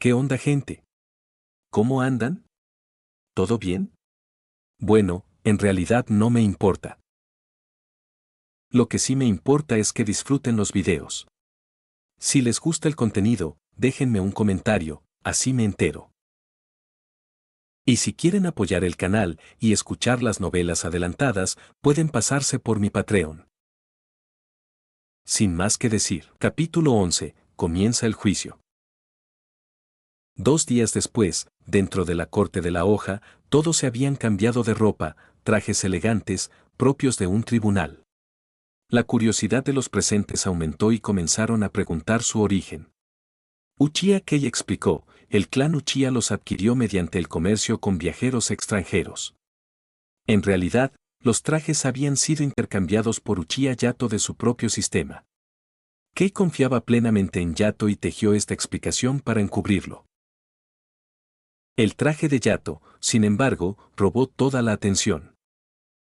¿Qué onda, gente? ¿Cómo andan? ¿Todo bien? Bueno, en realidad no me importa. Lo que sí me importa es que disfruten los videos. Si les gusta el contenido, déjenme un comentario, así me entero. Y si quieren apoyar el canal y escuchar las novelas adelantadas, pueden pasarse por mi Patreon. Sin más que decir, capítulo 11, comienza el juicio. 2 días después, dentro de la corte de la hoja, todos se habían cambiado de ropa, trajes elegantes, propios de un tribunal. La curiosidad de los presentes aumentó y comenzaron a preguntar su origen. Uchiha Kei explicó, el clan Uchiha los adquirió mediante el comercio con viajeros extranjeros. En realidad, los trajes habían sido intercambiados por Uchiha Yato de su propio sistema. Kei confiaba plenamente en Yato y tejió esta explicación para encubrirlo. El traje de Yato, sin embargo, robó toda la atención.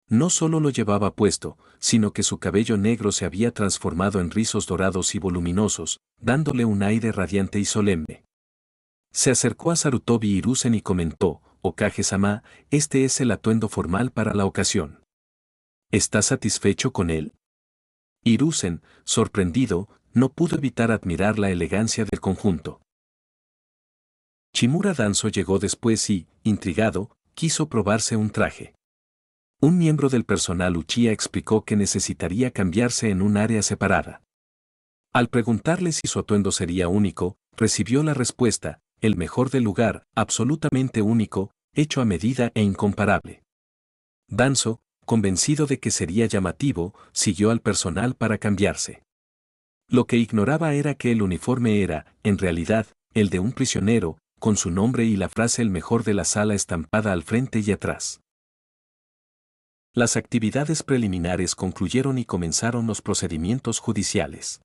No solo lo llevaba puesto, sino que su cabello negro se había transformado en rizos dorados y voluminosos, dándole un aire radiante y solemne. Se acercó a Sarutobi Hiruzen y comentó, Hokage-sama, este es el atuendo formal para la ocasión. ¿Estás satisfecho con él? Hiruzen, sorprendido, no pudo evitar admirar la elegancia del conjunto. Shimura Danzo llegó después y, intrigado, quiso probarse un traje. Un miembro del personal Uchiha explicó que necesitaría cambiarse en un área separada. Al preguntarle si su atuendo sería único, recibió la respuesta, el mejor del lugar, absolutamente único, hecho a medida e incomparable. Danzo, convencido de que sería llamativo, siguió al personal para cambiarse. Lo que ignoraba era que el uniforme era, en realidad, el de un prisionero, con su nombre y la frase el mejor de la sala estampada al frente y atrás. Las actividades preliminares concluyeron y comenzaron los procedimientos judiciales.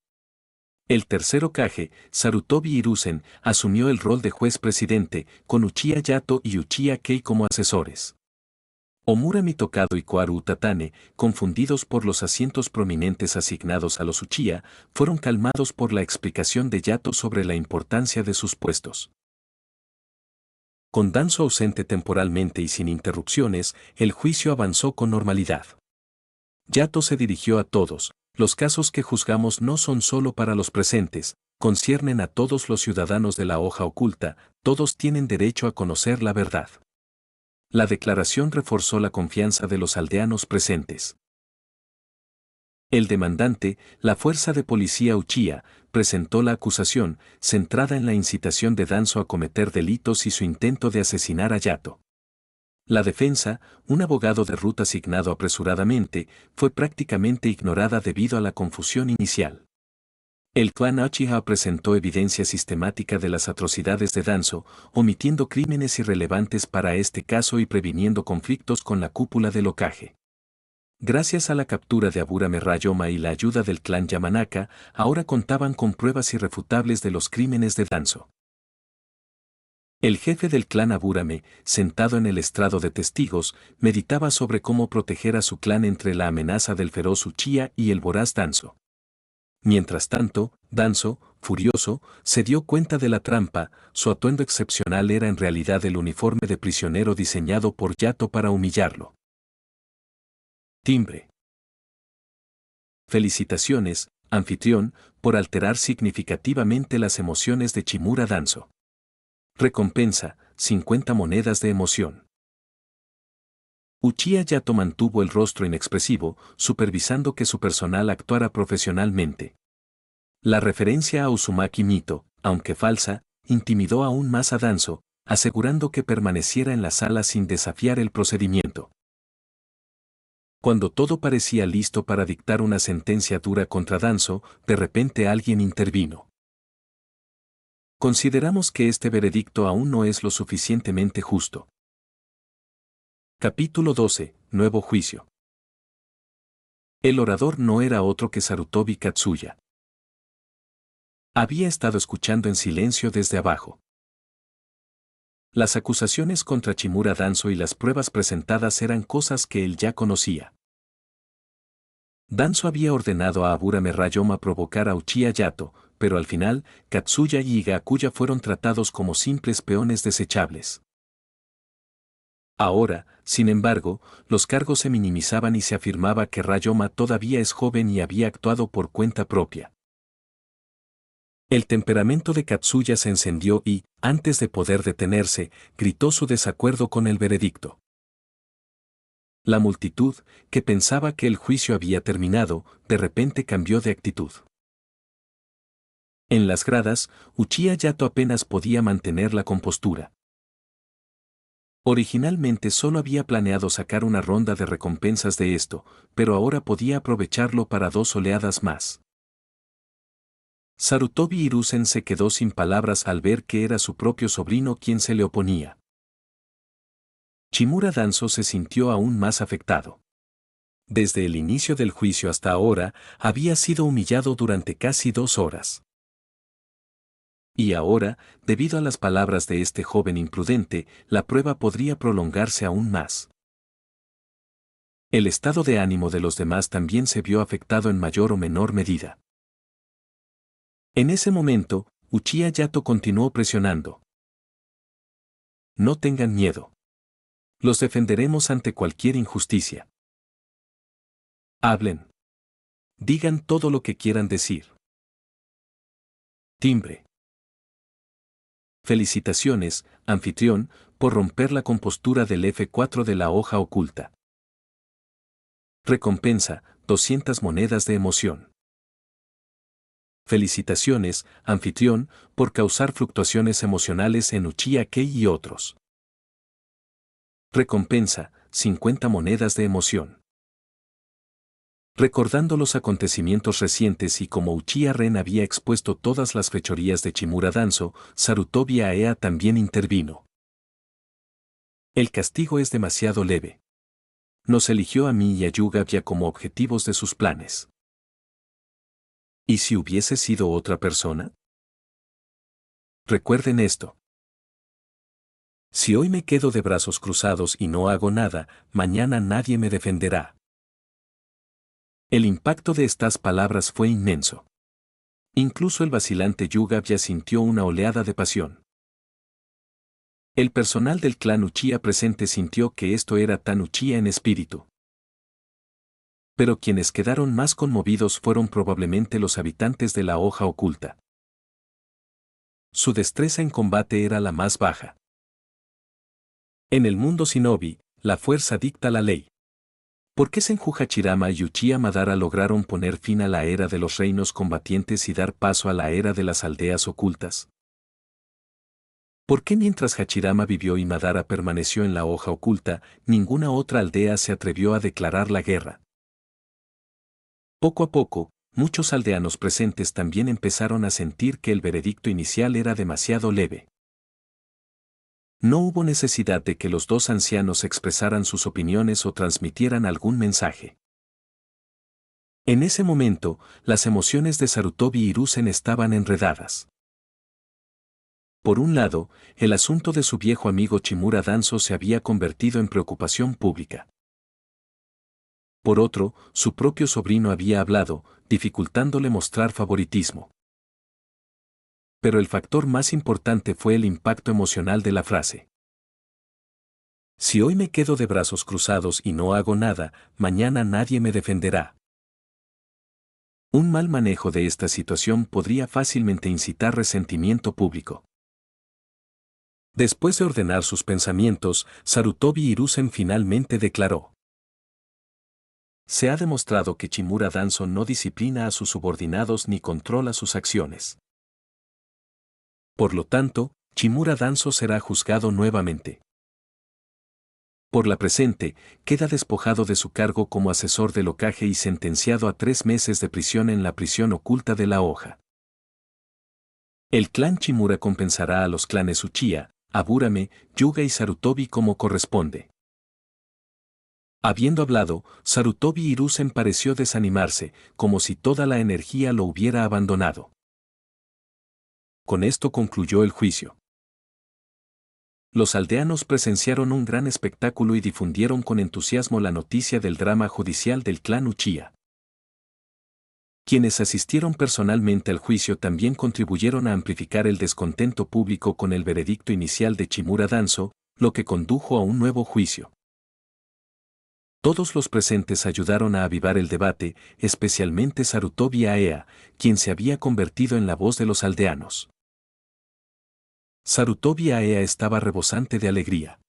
El tercer Hokage, Sarutobi Hiruzen, asumió el rol de juez presidente, con Uchiha Yato y Uchiha Kei como asesores. Omura Mitokado y Koharu Utatane, confundidos por los asientos prominentes asignados a los Uchiha, fueron calmados por la explicación de Yato sobre la importancia de sus puestos. Con Danzo ausente temporalmente y sin interrupciones, el juicio avanzó con normalidad. Yato se dirigió a todos, los casos que juzgamos no son solo para los presentes, conciernen a todos los ciudadanos de la hoja oculta, todos tienen derecho a conocer la verdad. La declaración reforzó la confianza de los aldeanos presentes. El demandante, la fuerza de policía Uchiha, presentó la acusación, centrada en la incitación de Danzo a cometer delitos y su intento de asesinar a Yato. La defensa, un abogado de ruta asignado apresuradamente, fue prácticamente ignorada debido a la confusión inicial. El clan Uchiha presentó evidencia sistemática de las atrocidades de Danzo, omitiendo crímenes irrelevantes para este caso y previniendo conflictos con la cúpula del Hokage. Gracias a la captura de Aburame Rayoma y la ayuda del clan Yamanaka, ahora contaban con pruebas irrefutables de los crímenes de Danzo. El jefe del clan Aburame, sentado en el estrado de testigos, meditaba sobre cómo proteger a su clan entre la amenaza del feroz Uchiha y el voraz Danzo. Mientras tanto, Danzo, furioso, se dio cuenta de la trampa, su atuendo excepcional era en realidad el uniforme de prisionero diseñado por Yato para humillarlo. Timbre. Felicitaciones, anfitrión, por alterar significativamente las emociones de Shimura Danzo. Recompensa, 50 monedas de emoción. Uchiha Yato mantuvo el rostro inexpresivo, supervisando que su personal actuara profesionalmente. La referencia a Uzumaki Mito, aunque falsa, intimidó aún más a Danzo, asegurando que permaneciera en la sala sin desafiar el procedimiento. Cuando todo parecía listo para dictar una sentencia dura contra Danzo, de repente alguien intervino. Consideramos que este veredicto aún no es lo suficientemente justo. Capítulo 12. Nuevo juicio. El orador no era otro que Sarutobi Katsuya. Había estado escuchando en silencio desde abajo. Las acusaciones contra Shimura Danzo y las pruebas presentadas eran cosas que él ya conocía. Danzo había ordenado a Aburame Rayoma provocar a Uchiha Yato, pero al final, Katsuya y Higakuya fueron tratados como simples peones desechables. Ahora, sin embargo, los cargos se minimizaban y se afirmaba que Ryoma todavía es joven y había actuado por cuenta propia. El temperamento de Katsuya se encendió y, antes de poder detenerse, gritó su desacuerdo con el veredicto. La multitud, que pensaba que el juicio había terminado, de repente cambió de actitud. En las gradas, Uchiha Yato apenas podía mantener la compostura. Originalmente solo había planeado sacar una ronda de recompensas de esto, pero ahora podía aprovecharlo para 2 oleadas más. Sarutobi Hiruzen se quedó sin palabras al ver que era su propio sobrino quien se le oponía. Chimura Danzo se sintió aún más afectado. Desde el inicio del juicio hasta ahora, había sido humillado durante casi 2 horas. Y ahora, debido a las palabras de este joven imprudente, la prueba podría prolongarse aún más. El estado de ánimo de los demás también se vio afectado en mayor o menor medida. En ese momento, Uchiha Yato continuó presionando. No tengan miedo. Los defenderemos ante cualquier injusticia. Hablen. Digan todo lo que quieran decir. Timbre. Felicitaciones, anfitrión, por romper la compostura del F4 de la hoja oculta. Recompensa, 200 monedas de emoción. Felicitaciones, anfitrión, por causar fluctuaciones emocionales en Uchiha Kei y otros. Recompensa, 50 monedas de emoción. Recordando los acontecimientos recientes y como Uchiha Ren había expuesto todas las fechorías de Chimura Danzo, Sarutobi Aea también intervino. El castigo es demasiado leve. Nos eligió a mí y a Yugabya como objetivos de sus planes. ¿Y si hubiese sido otra persona? Recuerden esto. Si hoy me quedo de brazos cruzados y no hago nada, mañana nadie me defenderá. El impacto de estas palabras fue inmenso. Incluso el vacilante Yugabya sintió una oleada de pasión. El personal del clan Uchiha presente sintió que esto era tan Uchiha en espíritu. Pero quienes quedaron más conmovidos fueron probablemente los habitantes de la hoja oculta. Su destreza en combate era la más baja. En el mundo shinobi, la fuerza dicta la ley. ¿Por qué Senju Hachirama y Uchiha Madara lograron poner fin a la era de los reinos combatientes y dar paso a la era de las aldeas ocultas? ¿Por qué mientras Hachirama vivió y Madara permaneció en la hoja oculta, ninguna otra aldea se atrevió a declarar la guerra? Poco a poco, muchos aldeanos presentes también empezaron a sentir que el veredicto inicial era demasiado leve. No hubo necesidad de que los 2 ancianos expresaran sus opiniones o transmitieran algún mensaje. En ese momento, las emociones de Sarutobi Hiruzen estaban enredadas. Por un lado, el asunto de su viejo amigo Chimura Danzo se había convertido en preocupación pública. Por otro, su propio sobrino había hablado, dificultándole mostrar favoritismo. Pero el factor más importante fue el impacto emocional de la frase. Si hoy me quedo de brazos cruzados y no hago nada, mañana nadie me defenderá. Un mal manejo de esta situación podría fácilmente incitar resentimiento público. Después de ordenar sus pensamientos, Sarutobi Hiruzen finalmente declaró. Se ha demostrado que Chimura Danzo no disciplina a sus subordinados ni controla sus acciones. Por lo tanto, Chimura Danzo será juzgado nuevamente. Por la presente, queda despojado de su cargo como asesor del Hokage y sentenciado a 3 meses de prisión en la prisión oculta de la hoja. El clan Chimura compensará a los clanes Uchiha, Aburame, Yuga y Sarutobi como corresponde. Habiendo hablado, Sarutobi Hiruzen pareció desanimarse, como si toda la energía lo hubiera abandonado. Con esto concluyó el juicio. Los aldeanos presenciaron un gran espectáculo y difundieron con entusiasmo la noticia del drama judicial del clan Uchiha. Quienes asistieron personalmente al juicio también contribuyeron a amplificar el descontento público con el veredicto inicial de Chimura Danso, lo que condujo a un nuevo juicio. Todos los presentes ayudaron a avivar el debate, especialmente Sarutobi Aea, quien se había convertido en la voz de los aldeanos. Sarutobi Aea estaba rebosante de alegría.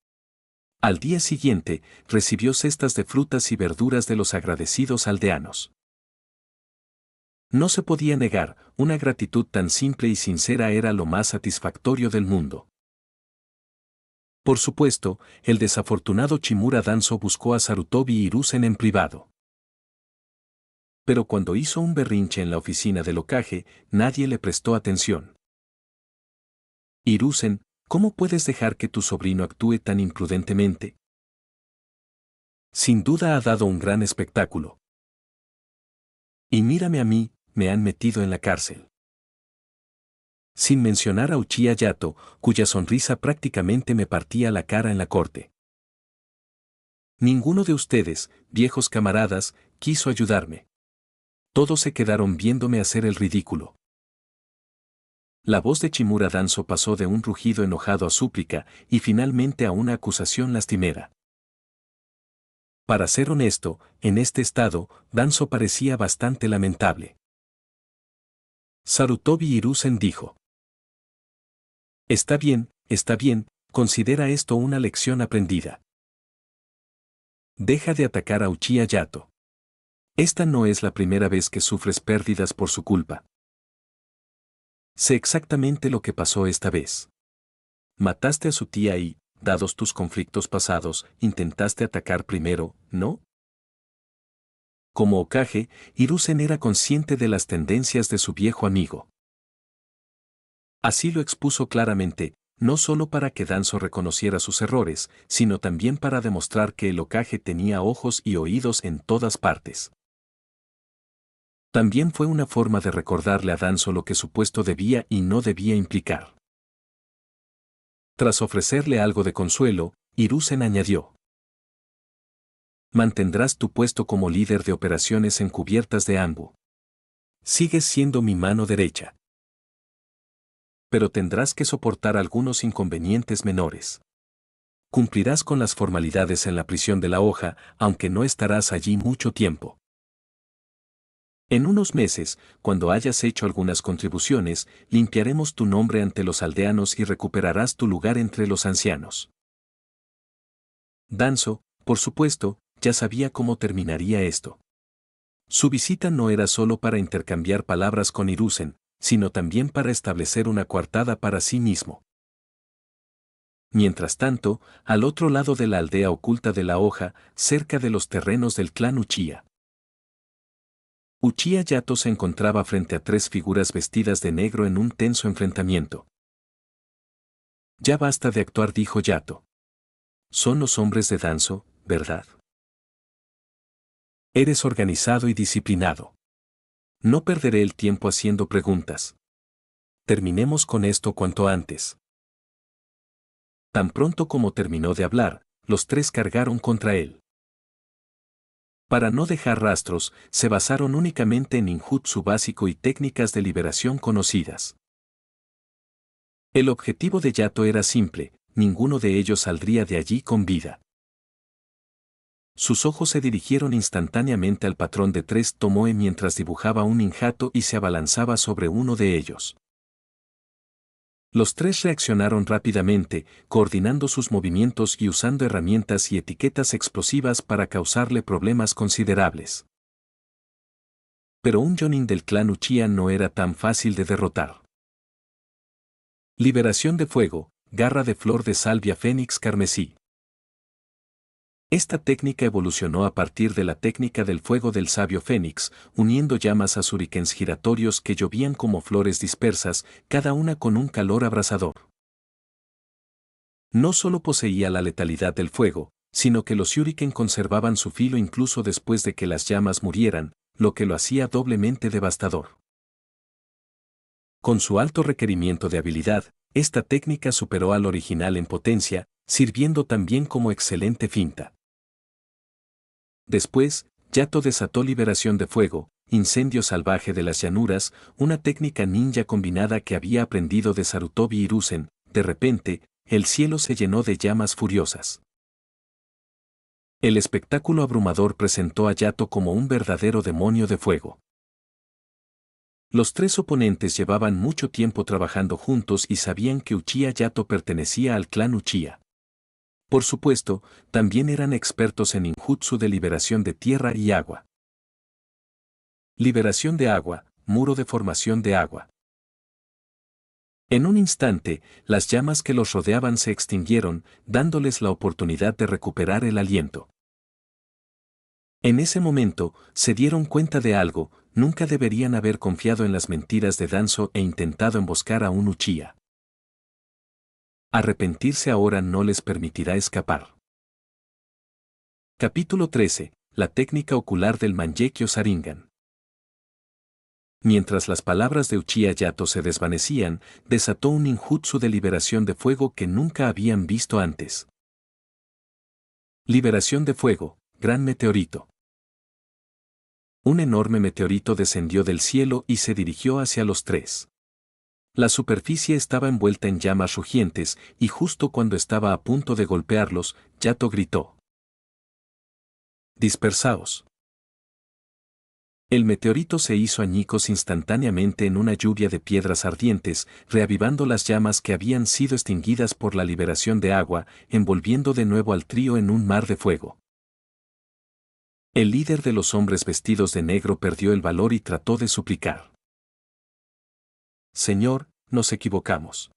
Al día siguiente, recibió cestas de frutas y verduras de los agradecidos aldeanos. No se podía negar, una gratitud tan simple y sincera era lo más satisfactorio del mundo. Por supuesto, el desafortunado Chimura Danso buscó a Sarutobi Hiruzen en privado. Pero cuando hizo un berrinche en la oficina del Hokage, nadie le prestó atención. Hiruzen, ¿cómo puedes dejar que tu sobrino actúe tan imprudentemente? Sin duda ha dado un gran espectáculo. Y mírame a mí, me han metido en la cárcel. Sin mencionar a Uchiha Yato, cuya sonrisa prácticamente me partía la cara en la corte. Ninguno de ustedes, viejos camaradas, quiso ayudarme. Todos se quedaron viéndome hacer el ridículo. La voz de Chimura Danso pasó de un rugido enojado a súplica y finalmente a una acusación lastimera. Para ser honesto, en este estado, Danso parecía bastante lamentable. Sarutobi Hiruzen dijo: está bien, considera esto una lección aprendida. Deja de atacar a Uchiha Yato. Esta no es la primera vez que sufres pérdidas por su culpa. Sé exactamente lo que pasó esta vez. Mataste a su tía y, dados tus conflictos pasados, intentaste atacar primero, ¿no? Como Hokage, Hiruzen era consciente de las tendencias de su viejo amigo. Así lo expuso claramente, no solo para que Danzo reconociera sus errores, sino también para demostrar que el Hokage tenía ojos y oídos en todas partes. También fue una forma de recordarle a Danzo lo que su puesto debía y no debía implicar. Tras ofrecerle algo de consuelo, Hiruzen añadió: mantendrás tu puesto como líder de operaciones encubiertas de Anbu. Sigues siendo mi mano derecha. Pero tendrás que soportar algunos inconvenientes menores. Cumplirás con las formalidades en la prisión de la hoja, aunque no estarás allí mucho tiempo. En unos meses, cuando hayas hecho algunas contribuciones, limpiaremos tu nombre ante los aldeanos y recuperarás tu lugar entre los ancianos. Danzo, por supuesto, ya sabía cómo terminaría esto. Su visita no era solo para intercambiar palabras con Hiruzen, sino también para establecer una coartada para sí mismo. Mientras tanto, al otro lado de la aldea oculta de la hoja, cerca de los terrenos del clan Uchiha. Uchiha Yato se encontraba frente a tres figuras vestidas de negro en un tenso enfrentamiento. Ya basta de actuar, dijo Yato. Son los hombres de Danzo, ¿verdad? Eres organizado y disciplinado. No perderé el tiempo haciendo preguntas. Terminemos con esto cuanto antes. Tan pronto como terminó de hablar, los tres cargaron contra él. Para no dejar rastros, se basaron únicamente en ninjutsu básico y técnicas de liberación conocidas. El objetivo de Yato era simple, ninguno de ellos saldría de allí con vida. Sus ojos se dirigieron instantáneamente al patrón de tres Tomoe mientras dibujaba un ninjato y se abalanzaba sobre uno de ellos. Los tres reaccionaron rápidamente, coordinando sus movimientos y usando herramientas y etiquetas explosivas para causarle problemas considerables. Pero un Jonin del clan Uchiha no era tan fácil de derrotar. Liberación de fuego, garra de flor de salvia fénix carmesí. Esta técnica evolucionó a partir de la técnica del fuego del sabio fénix, uniendo llamas a shurikens giratorios que llovían como flores dispersas, cada una con un calor abrasador. No solo poseía la letalidad del fuego, sino que los shuriken conservaban su filo incluso después de que las llamas murieran, lo que lo hacía doblemente devastador. Con su alto requerimiento de habilidad, esta técnica superó al original en potencia, sirviendo también como excelente finta. Después, Yato desató liberación de fuego, incendio salvaje de las llanuras, una técnica ninja combinada que había aprendido de Sarutobi Hiruzen. De repente, el cielo se llenó de llamas furiosas. El espectáculo abrumador presentó a Yato como un verdadero demonio de fuego. Los tres oponentes llevaban mucho tiempo trabajando juntos y sabían que Uchiha Yato pertenecía al clan Uchiha. Por supuesto, también eran expertos en ninjutsu de liberación de tierra y agua. Liberación de agua, muro de formación de agua. En un instante, las llamas que los rodeaban se extinguieron, dándoles la oportunidad de recuperar el aliento. En ese momento, se dieron cuenta de algo: nunca deberían haber confiado en las mentiras de Danzo e intentado emboscar a un Uchiha. Arrepentirse ahora no les permitirá escapar. Capítulo 13. La técnica ocular del Mangekyo Sharingan. Mientras las palabras de Uchiha Yato se desvanecían, desató un ninjutsu de liberación de fuego que nunca habían visto antes. Liberación de fuego, gran meteorito. Un enorme meteorito descendió del cielo y se dirigió hacia los tres. La superficie estaba envuelta en llamas rugientes, y justo cuando estaba a punto de golpearlos, Yato gritó: «¡Dispersaos!». El meteorito se hizo añicos instantáneamente en una lluvia de piedras ardientes, reavivando las llamas que habían sido extinguidas por la liberación de agua, envolviendo de nuevo al trío en un mar de fuego. El líder de los hombres vestidos de negro perdió el valor y trató de suplicar: «Señor, nos equivocamos.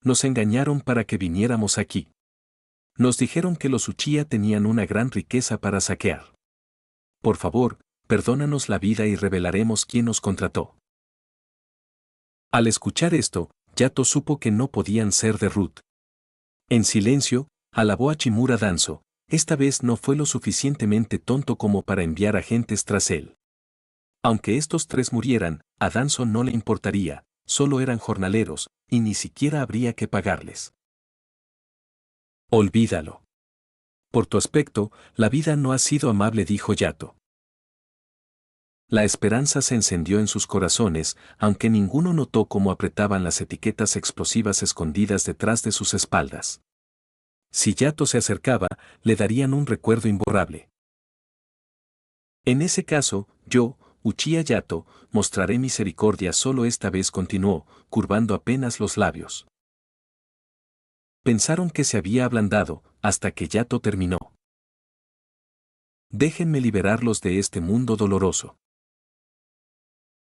Nos engañaron para que viniéramos aquí. Nos dijeron que los Uchiha tenían una gran riqueza para saquear. Por favor, perdónanos la vida y revelaremos quién nos contrató». Al escuchar esto, Yato supo que no podían ser de Ruth. En silencio, alabó a Chimura Danzo. Esta vez no fue lo suficientemente tonto como para enviar agentes tras él. Aunque estos tres murieran, a Danzo no le importaría, solo eran jornaleros, y ni siquiera habría que pagarles. «Olvídalo. Por tu aspecto, la vida no ha sido amable», dijo Yato. La esperanza se encendió en sus corazones, aunque ninguno notó cómo apretaban las etiquetas explosivas escondidas detrás de sus espaldas. Si Yato se acercaba, le darían un recuerdo imborrable. «En ese caso, yo, Uchiha Yato, mostraré misericordia solo esta vez», continuó, curvando apenas los labios. Pensaron que se había ablandado, hasta que Yato terminó. «Déjenme liberarlos de este mundo doloroso».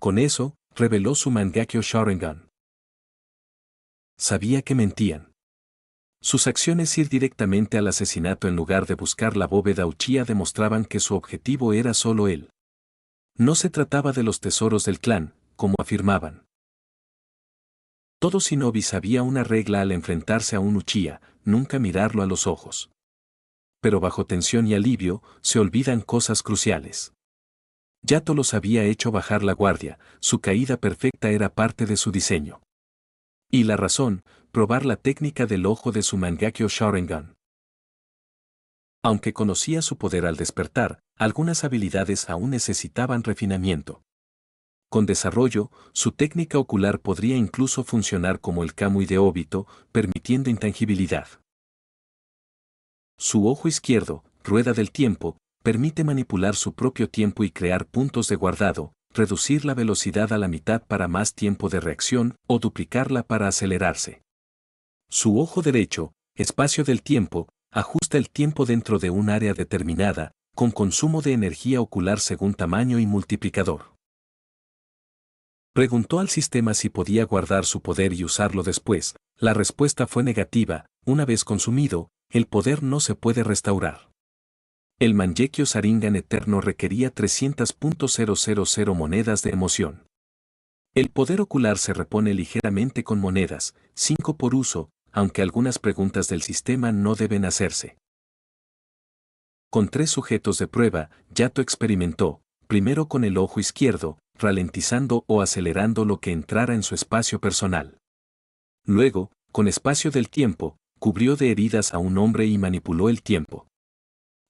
Con eso, reveló su Mangekyo Sharingan. Sabía que mentían. Sus acciones ir directamente al asesinato en lugar de buscar la bóveda Uchiha demostraban que su objetivo era solo él. No se trataba de los tesoros del clan, como afirmaban. Todo shinobi sabía una regla al enfrentarse a un Uchiha: nunca mirarlo a los ojos. Pero bajo tensión y alivio, se olvidan cosas cruciales. Yato los había hecho bajar la guardia, su caída perfecta era parte de su diseño. Y la razón: probar la técnica del ojo de su Mangekyo Sharingan. Aunque conocía su poder al despertar, algunas habilidades aún necesitaban refinamiento. Con desarrollo, su técnica ocular podría incluso funcionar como el Kamui de Obito, permitiendo intangibilidad. Su ojo izquierdo, rueda del tiempo, permite manipular su propio tiempo y crear puntos de guardado, reducir la velocidad a la mitad para más tiempo de reacción o duplicarla para acelerarse. Su ojo derecho, espacio del tiempo, ajusta el tiempo dentro de un área determinada, con consumo de energía ocular según tamaño y multiplicador. Preguntó al sistema si podía guardar su poder y usarlo después. La respuesta fue negativa: una vez consumido, el poder no se puede restaurar. El Mangekyo Sharingan eterno requería 300.000 monedas de emoción. El poder ocular se repone ligeramente con monedas, 5 por uso, aunque algunas preguntas del sistema no deben hacerse. Con 3 sujetos de prueba, Yato experimentó, primero con el ojo izquierdo, ralentizando o acelerando lo que entrara en su espacio personal. Luego, con espacio del tiempo, cubrió de heridas a un hombre y manipuló el tiempo.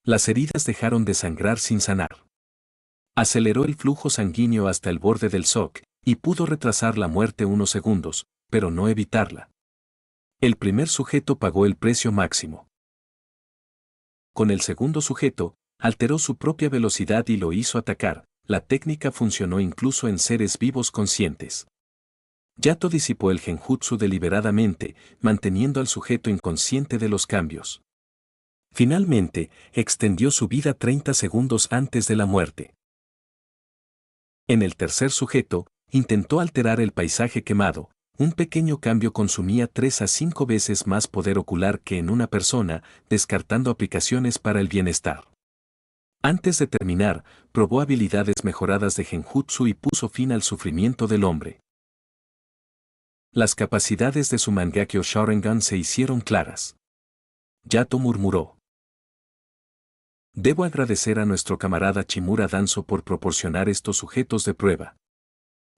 Las heridas dejaron de sangrar sin sanar. Aceleró el flujo sanguíneo hasta el borde del shock, y pudo retrasar la muerte unos segundos, pero no evitarla. El primer sujeto pagó el precio máximo. Con el segundo sujeto, alteró su propia velocidad y lo hizo atacar. La técnica funcionó incluso en seres vivos conscientes. Yato disipó el genjutsu deliberadamente, manteniendo al sujeto inconsciente de los cambios. Finalmente, extendió su vida 30 segundos antes de la muerte. En el tercer sujeto, intentó alterar el paisaje quemado. Un pequeño cambio consumía 3 a 5 veces más poder ocular que en una persona, descartando aplicaciones para el bienestar. Antes de terminar, probó habilidades mejoradas de genjutsu y puso fin al sufrimiento del hombre. Las capacidades de su Mangekyo Sharingan se hicieron claras. Yato murmuró. Debo agradecer a nuestro camarada Chimura Danzo por proporcionar estos sujetos de prueba.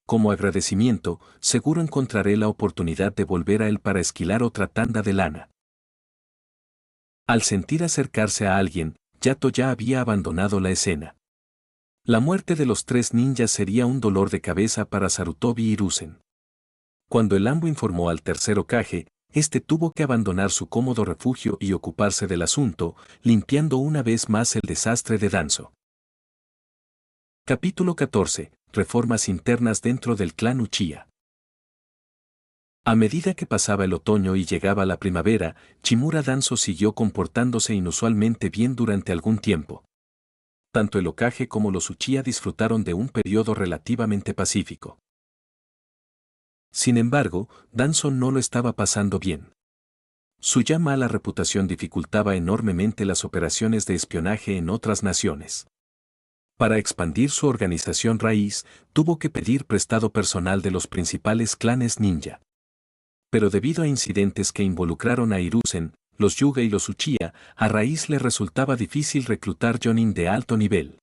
Como agradecimiento, seguro encontraré la oportunidad de volver a él para esquilar otra tanda de lana. Al sentir acercarse a alguien, Yato ya había abandonado la escena. La muerte de los 3 ninjas sería un dolor de cabeza para Sarutobi Hiruzen. Cuando el Ambo informó al tercer Hokage, este tuvo que abandonar su cómodo refugio y ocuparse del asunto, limpiando una vez más el desastre de Danzo. Capítulo 14. Reformas internas dentro del clan Uchiha. A medida que pasaba el otoño y llegaba la primavera, Chimura Danzo siguió comportándose inusualmente bien durante algún tiempo. Tanto el Hokage como los Uchiha disfrutaron de un periodo relativamente pacífico. Sin embargo, Danzo no lo estaba pasando bien. Su ya mala reputación dificultaba enormemente las operaciones de espionaje en otras naciones. Para expandir su organización raíz, tuvo que pedir prestado personal de los principales clanes ninja. Pero debido a incidentes que involucraron a Hiruzen, los Yuga y los Uchiha, a raíz le resultaba difícil reclutar jonin de alto nivel.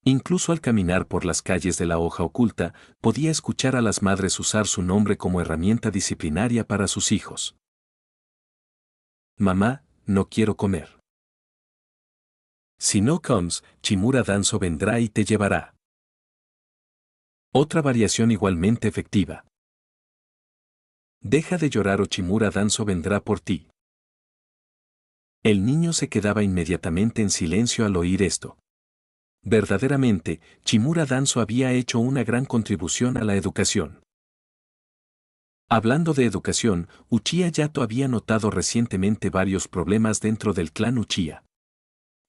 Incluso al caminar por las calles de la hoja oculta, podía escuchar a las madres usar su nombre como herramienta disciplinaria para sus hijos. Mamá, no quiero comer. Si no comes, Chimura Danzo vendrá y te llevará. Otra variación igualmente efectiva. Deja de llorar o Chimura Danzo vendrá por ti. El niño se quedaba inmediatamente en silencio al oír esto. Verdaderamente, Chimura Danzo había hecho una gran contribución a la educación. Hablando de educación, Uchiha Yato había notado recientemente varios problemas dentro del clan Uchiha.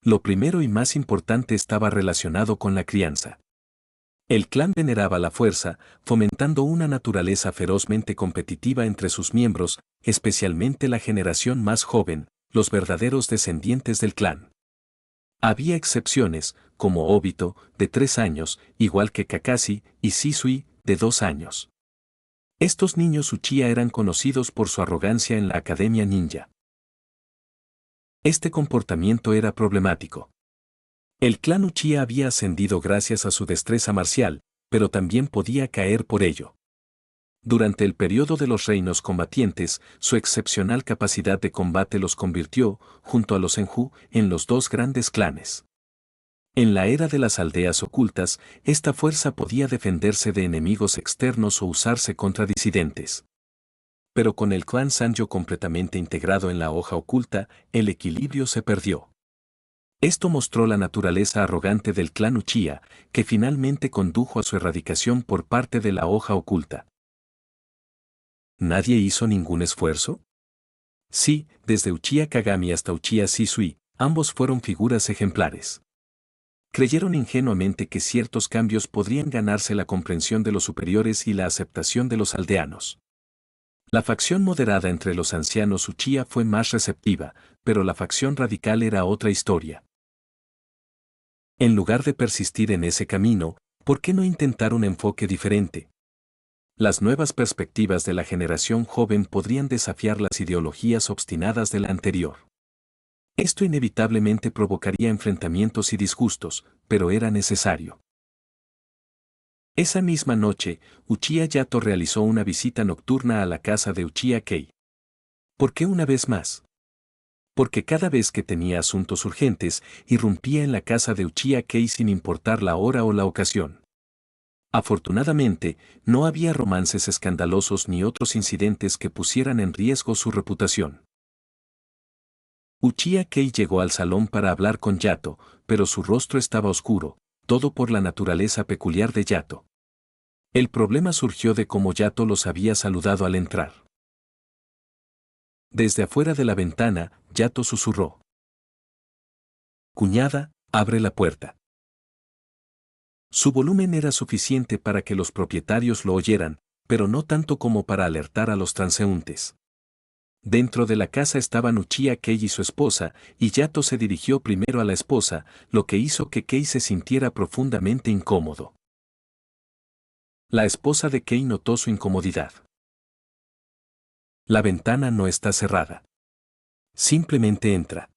Lo primero y más importante estaba relacionado con la crianza. El clan veneraba la fuerza, fomentando una naturaleza ferozmente competitiva entre sus miembros, especialmente la generación más joven, los verdaderos descendientes del clan. Había excepciones, como Obito, de 3 años, igual que Kakashi, y Shisui, de 2 años. Estos niños Uchiha eran conocidos por su arrogancia en la academia ninja. Este comportamiento era problemático. El clan Uchiha había ascendido gracias a su destreza marcial, pero también podía caer por ello. Durante el periodo de los reinos combatientes, su excepcional capacidad de combate los convirtió, junto a los Senju, en los 2 grandes clanes. En la era de las aldeas ocultas, esta fuerza podía defenderse de enemigos externos o usarse contra disidentes. Pero con el clan Sanjo completamente integrado en la hoja oculta, el equilibrio se perdió. Esto mostró la naturaleza arrogante del clan Uchiha, que finalmente condujo a su erradicación por parte de la hoja oculta. ¿Nadie hizo ningún esfuerzo? Sí, desde Uchiha Kagami hasta Uchiha Shisui, ambos fueron figuras ejemplares. Creyeron ingenuamente que ciertos cambios podrían ganarse la comprensión de los superiores y la aceptación de los aldeanos. La facción moderada entre los ancianos Uchiha fue más receptiva, pero la facción radical era otra historia. En lugar de persistir en ese camino, ¿por qué no intentar un enfoque diferente? Las nuevas perspectivas de la generación joven podrían desafiar las ideologías obstinadas de la anterior. Esto inevitablemente provocaría enfrentamientos y disgustos, pero era necesario. Esa misma noche, Uchiha Yato realizó una visita nocturna a la casa de Uchiha Kei. ¿Por qué una vez más? Porque cada vez que tenía asuntos urgentes, irrumpía en la casa de Uchiha Kei sin importar la hora o la ocasión. Afortunadamente, no había romances escandalosos ni otros incidentes que pusieran en riesgo su reputación. Uchiha Kei llegó al salón para hablar con Yato, pero su rostro estaba oscuro, todo por la naturaleza peculiar de Yato. El problema surgió de cómo Yato los había saludado al entrar. Desde afuera de la ventana, Yato susurró: «Cuñada, abre la puerta». Su volumen era suficiente para que los propietarios lo oyeran, pero no tanto como para alertar a los transeúntes. Dentro de la casa estaban Uchiha Kei y su esposa, y Yato se dirigió primero a la esposa, lo que hizo que Kei se sintiera profundamente incómodo. La esposa de Kei notó su incomodidad. La ventana no está cerrada. Simplemente entra.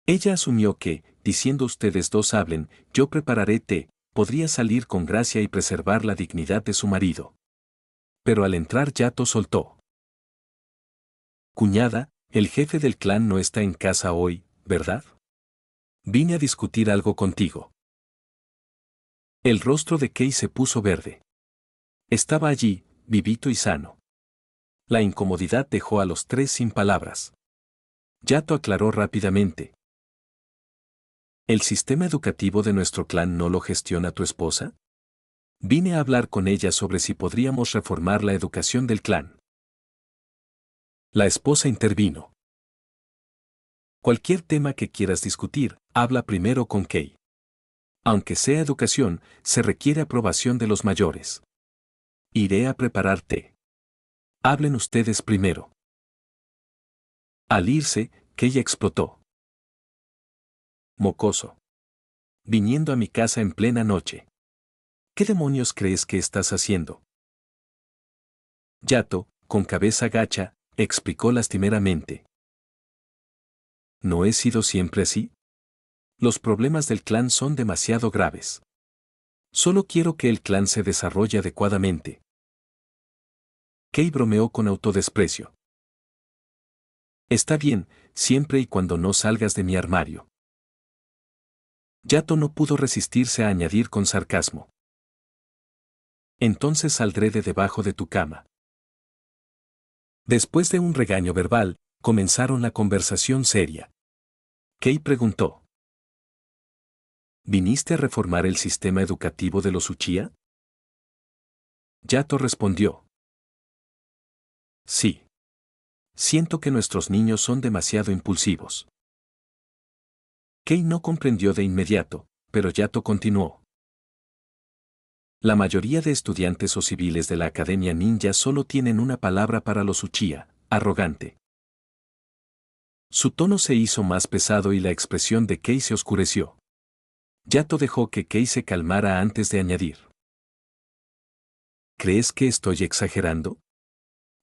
Ella asumió que, diciendo ustedes dos hablen, yo prepararé té, podría salir con gracia y preservar la dignidad de su marido. Pero al entrar Yato soltó: «Cuñada, el jefe del clan no está en casa hoy, ¿verdad? Vine a discutir algo contigo». El rostro de Kei se puso verde. Estaba allí, vivito y sano. La incomodidad dejó a los tres sin palabras. Yato aclaró rápidamente: ¿el sistema educativo de nuestro clan no lo gestiona tu esposa? Vine a hablar con ella sobre si podríamos reformar la educación del clan. La esposa intervino: cualquier tema que quieras discutir, habla primero con Kei. Aunque sea educación, se requiere aprobación de los mayores. Iré a preparar té. Hablen ustedes primero. Al irse, Kei explotó: mocoso. Viniendo a mi casa en plena noche. ¿Qué demonios crees que estás haciendo? Yato, con cabeza gacha, explicó lastimeramente: ¿no he sido siempre así? Los problemas del clan son demasiado graves. Solo quiero que el clan se desarrolle adecuadamente. Kei bromeó con autodesprecio: está bien, siempre y cuando no salgas de mi armario. Yato no pudo resistirse a añadir con sarcasmo: entonces saldré de debajo de tu cama. Después de un regaño verbal, comenzaron la conversación seria. Kei preguntó: ¿viniste a reformar el sistema educativo de los Uchiha? Yato respondió: sí. Siento que nuestros niños son demasiado impulsivos. Kei no comprendió de inmediato, pero Yato continuó: la mayoría de estudiantes o civiles de la Academia Ninja solo tienen una palabra para los Uchiha: arrogante. Su tono se hizo más pesado y la expresión de Kei se oscureció. Yato dejó que Kei se calmara antes de añadir: ¿crees que estoy exagerando?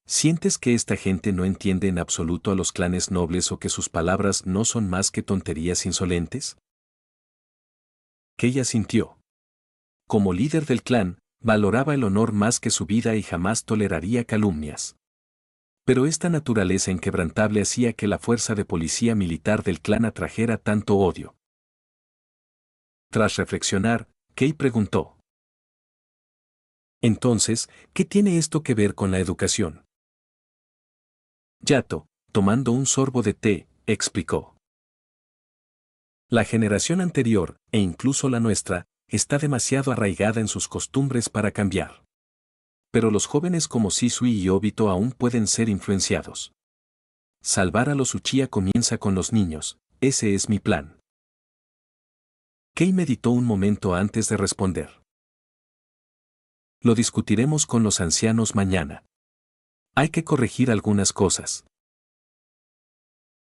¿Sientes que esta gente no entiende en absoluto a los clanes nobles o que sus palabras no son más que tonterías insolentes? Kei asintió. Como líder del clan, valoraba el honor más que su vida y jamás toleraría calumnias. Pero esta naturaleza inquebrantable hacía que la fuerza de policía militar del clan atrajera tanto odio. Tras reflexionar, Kei preguntó: entonces, ¿qué tiene esto que ver con la educación? Yato, tomando un sorbo de té, explicó: la generación anterior, e incluso la nuestra, está demasiado arraigada en sus costumbres para cambiar. Pero los jóvenes como Shisui y Obito aún pueden ser influenciados. Salvar a los Uchiha comienza con los niños, ese es mi plan. Kei meditó un momento antes de responder: lo discutiremos con los ancianos mañana. Hay que corregir algunas cosas.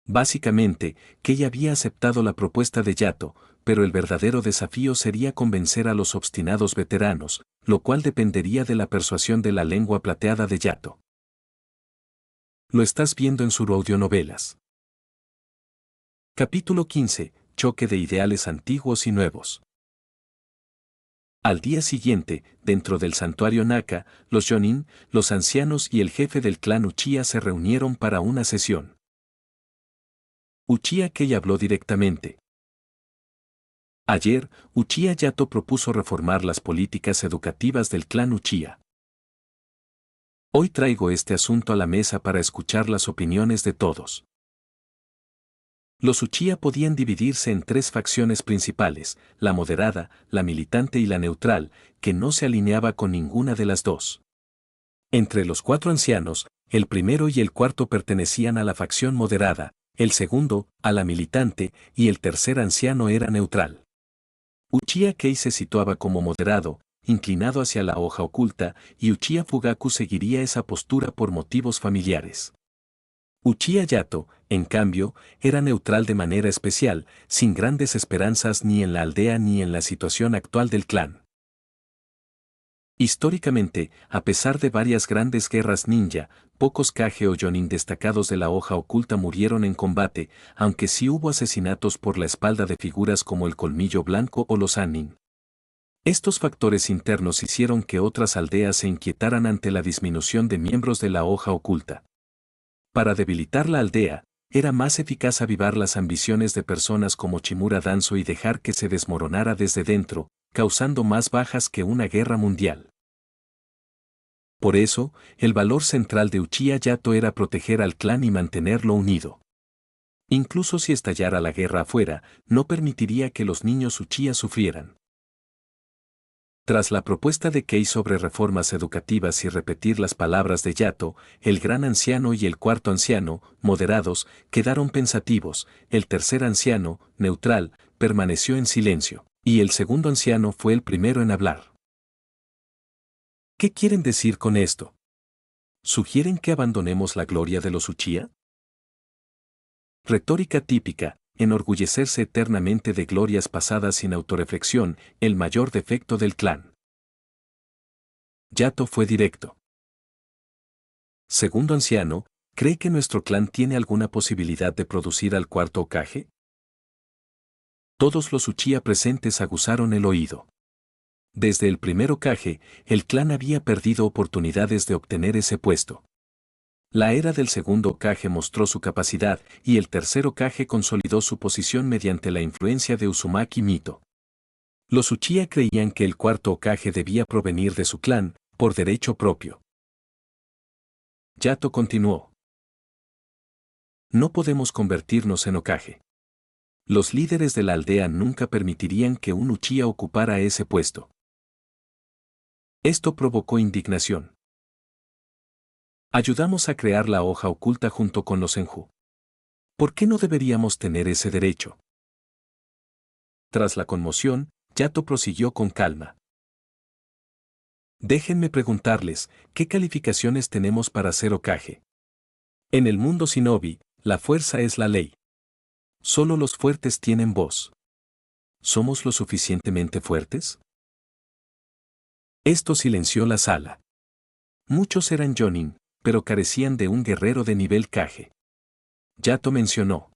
Básicamente, Kei había aceptado la propuesta de Yato, pero el verdadero desafío sería convencer a los obstinados veteranos, lo cual dependería de la persuasión de la lengua plateada de Yato. Lo estás viendo en sus audionovelas. Capítulo 15. Choque de ideales antiguos y nuevos. Al día siguiente, dentro del santuario Naka, los Jonin, los ancianos y el jefe del clan Uchiha se reunieron para una sesión. Uchiha Kei habló directamente. Ayer, Uchiha Yato propuso reformar las políticas educativas del clan Uchiha. Hoy traigo este asunto a la mesa para escuchar las opiniones de todos. Los Uchiha podían dividirse en tres facciones principales, la moderada, la militante y la neutral, que no se alineaba con ninguna de las dos. Entre los cuatro ancianos, el primero y el cuarto pertenecían a la facción moderada, el segundo, a la militante, y el tercer anciano era neutral. Uchiha Kei se situaba como moderado, inclinado hacia la hoja oculta, y Uchiha Fugaku seguiría esa postura por motivos familiares. Uchiha Yato, en cambio, era neutral de manera especial, sin grandes esperanzas ni en la aldea ni en la situación actual del clan. Históricamente, a pesar de varias grandes guerras ninja, pocos Kage o Jonin destacados de la hoja oculta murieron en combate, aunque sí hubo asesinatos por la espalda de figuras como el Colmillo Blanco o los Sannin. Estos factores internos hicieron que otras aldeas se inquietaran ante la disminución de miembros de la hoja oculta. Para debilitar la aldea, era más eficaz avivar las ambiciones de personas como Chimura Danzo y dejar que se desmoronara desde dentro, causando más bajas que una guerra mundial. Por eso, el valor central de Uchiha Yato era proteger al clan y mantenerlo unido. Incluso si estallara la guerra afuera, no permitiría que los niños Uchiha sufrieran. Tras la propuesta de Kei sobre reformas educativas y repetir las palabras de Yato, el gran anciano y el cuarto anciano, moderados, quedaron pensativos, el tercer anciano, neutral, permaneció en silencio, y el segundo anciano fue el primero en hablar. ¿Qué quieren decir con esto? ¿Sugieren que abandonemos la gloria de los Uchiha? Retórica típica, enorgullecerse eternamente de glorias pasadas sin autorreflexión, el mayor defecto del clan. Yato fue directo. Segundo anciano, ¿cree que nuestro clan tiene alguna posibilidad de producir al cuarto Hokage? Todos los Uchiha presentes aguzaron el oído. Desde el primer Hokage, el clan había perdido oportunidades de obtener ese puesto. La era del segundo Hokage mostró su capacidad y el tercer Hokage consolidó su posición mediante la influencia de Uzumaki Mito. Los Uchiha creían que el cuarto Hokage debía provenir de su clan, por derecho propio. Yato continuó. No podemos convertirnos en Hokage. Los líderes de la aldea nunca permitirían que un Uchiha ocupara ese puesto. Esto provocó indignación. Ayudamos a crear la hoja oculta junto con los Senju. ¿Por qué no deberíamos tener ese derecho? Tras la conmoción, Yato prosiguió con calma. Déjenme preguntarles, ¿qué calificaciones tenemos para ser Hokage? En el mundo shinobi, la fuerza es la ley. Solo los fuertes tienen voz. ¿Somos lo suficientemente fuertes? Esto silenció la sala. Muchos eran Jonin, pero carecían de un guerrero de nivel Kage. Yato mencionó.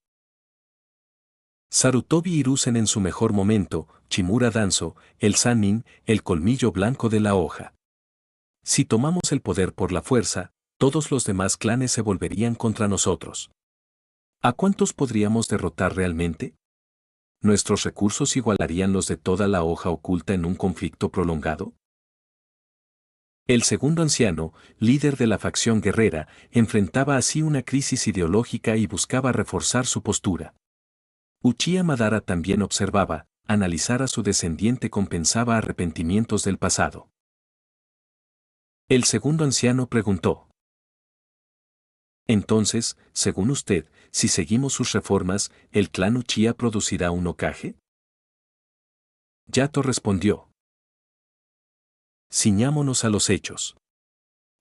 Sarutobi Hiruzen en su mejor momento, Chimura Danzo, el Sannin, el colmillo blanco de la hoja. Si tomamos el poder por la fuerza, todos los demás clanes se volverían contra nosotros. ¿A cuántos podríamos derrotar realmente? ¿Nuestros recursos igualarían los de toda la hoja oculta en un conflicto prolongado? El segundo anciano, líder de la facción guerrera, enfrentaba así una crisis ideológica y buscaba reforzar su postura. Uchiha Madara también observaba, analizar a su descendiente compensaba arrepentimientos del pasado. El segundo anciano preguntó. Entonces, según usted, si seguimos sus reformas, ¿el clan Uchiha producirá un Hokage? Yato respondió. Ciñámonos a los hechos.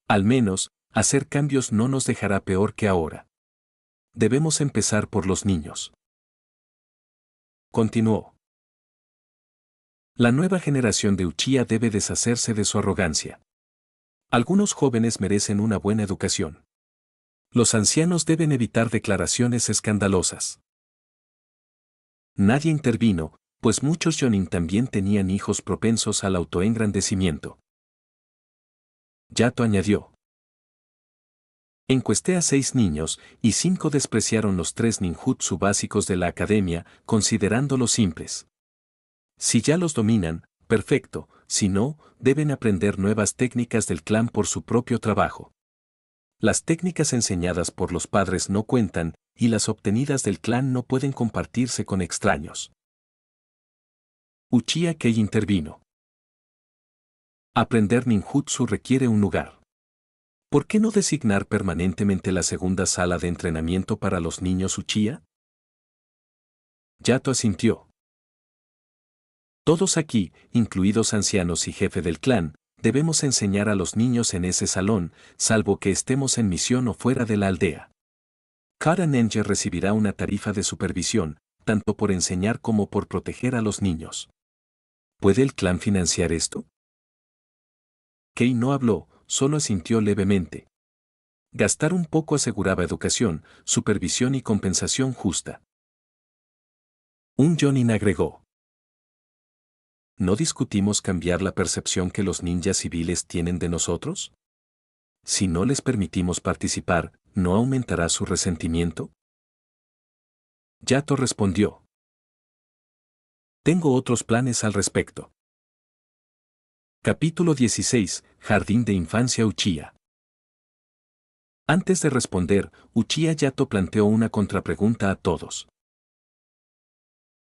Al menos, hacer cambios no nos dejará peor que ahora. Debemos empezar por los niños. Continuó. La nueva generación de Uchiha debe deshacerse de su arrogancia. Algunos jóvenes merecen una buena educación. Los ancianos deben evitar declaraciones escandalosas. Nadie intervino, pues muchos Jonin también tenían hijos propensos al autoengrandecimiento. Yato añadió. Encuesté a 6 niños, y 5 despreciaron los 3 ninjutsu básicos de la academia, considerándolos simples. Si ya los dominan, perfecto, si no, deben aprender nuevas técnicas del clan por su propio trabajo. Las técnicas enseñadas por los padres no cuentan, y las obtenidas del clan no pueden compartirse con extraños. Uchiha Kei intervino. Aprender ninjutsu requiere un lugar. ¿Por qué no designar permanentemente la segunda sala de entrenamiento para los niños Uchiha? Yato asintió. Todos aquí, incluidos ancianos y jefe del clan, debemos enseñar a los niños en ese salón, salvo que estemos en misión o fuera de la aldea. Cada ninja recibirá una tarifa de supervisión, tanto por enseñar como por proteger a los niños. ¿Puede el clan financiar esto? Kei no habló, solo asintió levemente. Gastar un poco aseguraba educación, supervisión y compensación justa. Un Jonin agregó. ¿No discutimos cambiar la percepción que los ninjas civiles tienen de nosotros? Si no les permitimos participar, ¿no aumentará su resentimiento? Yato respondió. Tengo otros planes al respecto. Capítulo 16, Jardín de Infancia Uchiha. Antes de responder, Uchiha Yato planteó una contrapregunta a todos.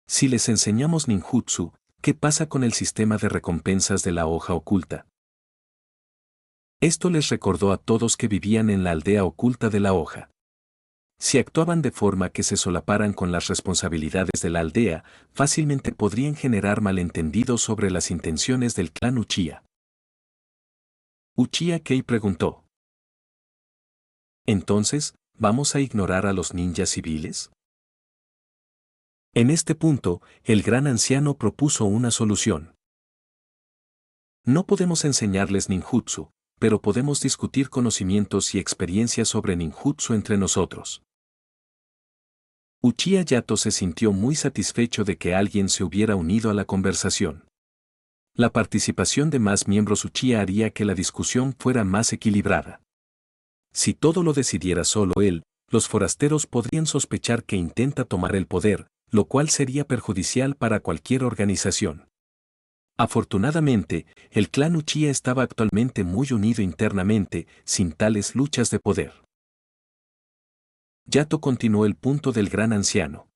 Si les enseñamos ninjutsu, ¿qué pasa con el sistema de recompensas de la hoja oculta? Esto les recordó a todos que vivían en la aldea oculta de la hoja. Si actuaban de forma que se solaparan con las responsabilidades de la aldea, fácilmente podrían generar malentendidos sobre las intenciones del clan Uchiha. Uchiha Kei preguntó. Entonces, ¿vamos a ignorar a los ninjas civiles? En este punto, el gran anciano propuso una solución. No podemos enseñarles ninjutsu, pero podemos discutir conocimientos y experiencias sobre ninjutsu entre nosotros. Uchiha Yato se sintió muy satisfecho de que alguien se hubiera unido a la conversación. La participación de más miembros Uchiha haría que la discusión fuera más equilibrada. Si todo lo decidiera solo él, los forasteros podrían sospechar que intenta tomar el poder, lo cual sería perjudicial para cualquier organización. Afortunadamente, el clan Uchiha estaba actualmente muy unido internamente, sin tales luchas de poder. Yato continuó el punto del gran anciano.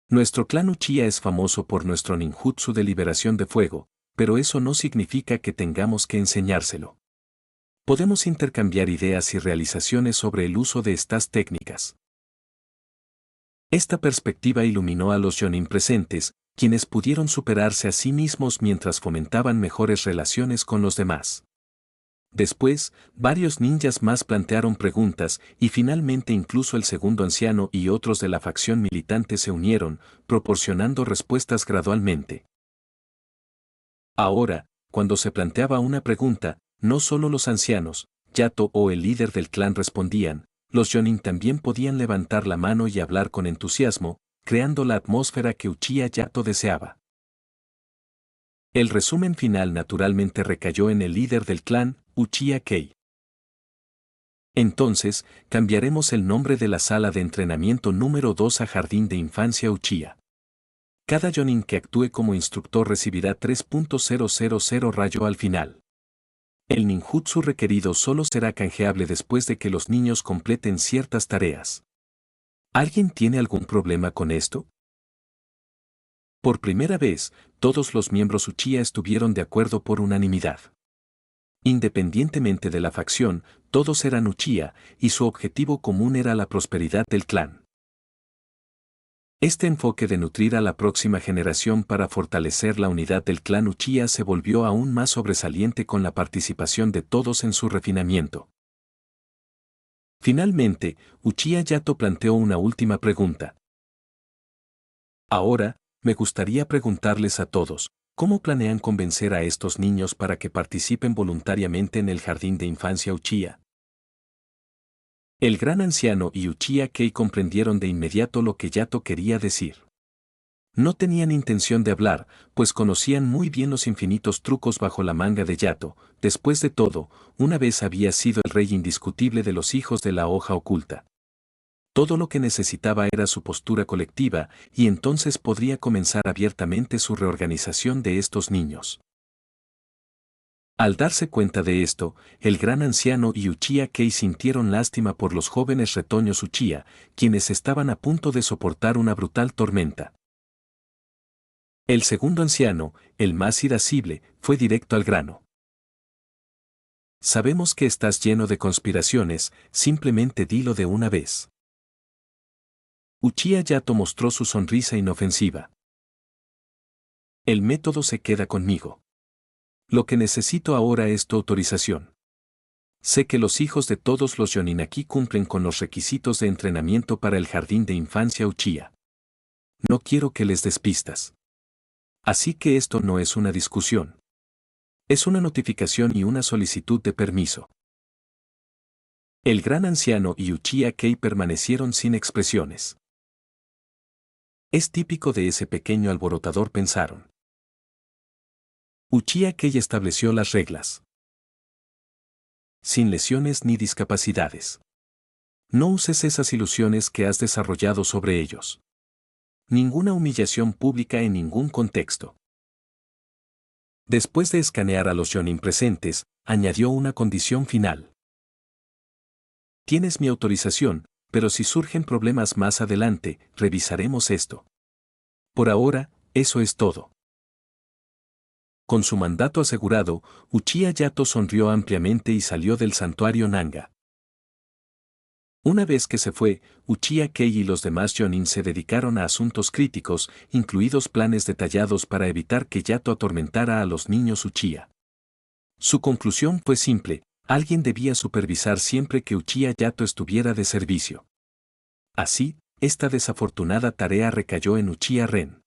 Nuestro clan Uchiha es famoso por nuestro ninjutsu de liberación de fuego, pero eso no significa que tengamos que enseñárselo. Podemos intercambiar ideas y realizaciones sobre el uso de estas técnicas. Esta perspectiva iluminó a los Jonin presentes, quienes pudieron superarse a sí mismos mientras fomentaban mejores relaciones con los demás. Después, varios ninjas más plantearon preguntas y finalmente incluso el segundo anciano y otros de la facción militante se unieron, proporcionando respuestas gradualmente. Ahora, cuando se planteaba una pregunta, no solo los ancianos, Yato o el líder del clan respondían, los Jonin también podían levantar la mano y hablar con entusiasmo, creando la atmósfera que Uchiha Yato deseaba. El resumen final naturalmente recayó en el líder del clan, Uchiha Kei. Entonces, cambiaremos el nombre de la sala de entrenamiento número 2 a Jardín de Infancia Uchiha. Cada Jonin que actúe como instructor recibirá 3.000 rayo al final. El ninjutsu requerido solo será canjeable después de que los niños completen ciertas tareas. ¿Alguien tiene algún problema con esto? Por primera vez, todos los miembros Uchiha estuvieron de acuerdo por unanimidad. Independientemente de la facción, todos eran Uchiha, y su objetivo común era la prosperidad del clan. Este enfoque de nutrir a la próxima generación para fortalecer la unidad del clan Uchiha se volvió aún más sobresaliente con la participación de todos en su refinamiento. Finalmente, Uchiha Yato planteó una última pregunta. Ahora, me gustaría preguntarles a todos, ¿cómo planean convencer a estos niños para que participen voluntariamente en el Jardín de Infancia Uchiha? El gran anciano y Uchiha Kei comprendieron de inmediato lo que Yato quería decir. No tenían intención de hablar, pues conocían muy bien los infinitos trucos bajo la manga de Yato. Después de todo, una vez había sido el rey indiscutible de los hijos de la hoja oculta. Todo lo que necesitaba era su postura colectiva, y entonces podría comenzar abiertamente su reorganización de estos niños. Al darse cuenta de esto, el gran anciano y Uchiha Kei sintieron lástima por los jóvenes retoños Uchiha, quienes estaban a punto de soportar una brutal tormenta. El segundo anciano, el más irascible, fue directo al grano. Sabemos que estás lleno de conspiraciones, simplemente dilo de una vez. Uchiha Yato mostró su sonrisa inofensiva. El método se queda conmigo. Lo que necesito ahora es tu autorización. Sé que los hijos de todos los Yoninaki cumplen con los requisitos de entrenamiento para el jardín de infancia Uchiha. No quiero que les des pistas. Así que esto no es una discusión. Es una notificación y una solicitud de permiso. El gran anciano y Uchiha Kei permanecieron sin expresiones. Es típico de ese pequeño alborotador, pensaron. Uchiha Kei estableció las reglas. Sin lesiones ni discapacidades. No uses esas ilusiones que has desarrollado sobre ellos. Ninguna humillación pública en ningún contexto. Después de escanear a los Jonin presentes, añadió una condición final. Tienes mi autorización, pero si surgen problemas más adelante, revisaremos esto. Por ahora, eso es todo. Con su mandato asegurado, Uchiha Yato sonrió ampliamente y salió del santuario Nanga. Una vez que se fue, Uchiha Kei y los demás Jonin se dedicaron a asuntos críticos, incluidos planes detallados para evitar que Yato atormentara a los niños Uchiha. Su conclusión fue simple: alguien debía supervisar siempre que Uchiha Yato estuviera de servicio. Así, esta desafortunada tarea recayó en Uchiha Ren.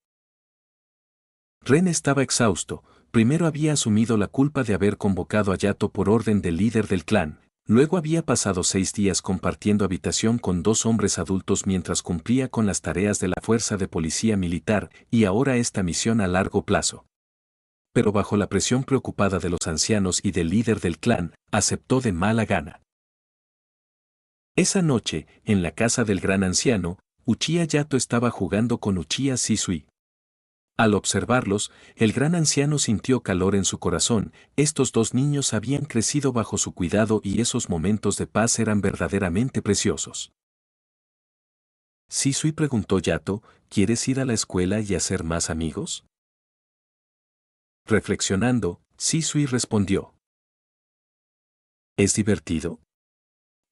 Ren estaba exhausto. Primero había asumido la culpa de haber convocado a Yato por orden del líder del clan. Luego había pasado 6 días compartiendo habitación con 2 hombres adultos mientras cumplía con las tareas de la fuerza de policía militar, y ahora esta misión a largo plazo. Pero bajo la presión preocupada de los ancianos y del líder del clan, aceptó de mala gana. Esa noche, en la casa del gran anciano, Uchiha Yato estaba jugando con Uchiha Shisui. Al observarlos, el gran anciano sintió calor en su corazón. Estos 2 niños habían crecido bajo su cuidado y esos momentos de paz eran verdaderamente preciosos. Shisui, preguntó Yato, ¿quieres ir a la escuela y hacer más amigos? Reflexionando, Shisui respondió. ¿Es divertido?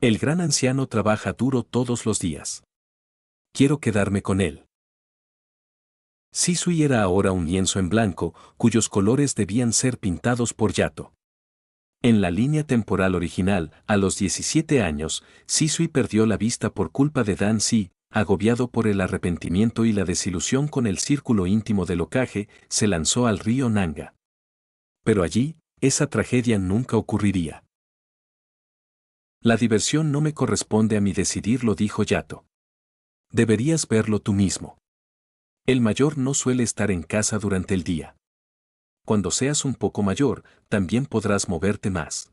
El gran anciano trabaja duro todos los días. Quiero quedarme con él. Shisui era ahora un lienzo en blanco, cuyos colores debían ser pintados por Yato. En la línea temporal original, a los 17 años, Shisui perdió la vista por culpa de Dan Si. Agobiado por el arrepentimiento y la desilusión con el círculo íntimo del Hokage, se lanzó al río Nanga. Pero allí, esa tragedia nunca ocurriría. La diversión no me corresponde a mí decidirlo, dijo Yato. Deberías verlo tú mismo. El mayor no suele estar en casa durante el día. Cuando seas un poco mayor, también podrás moverte más.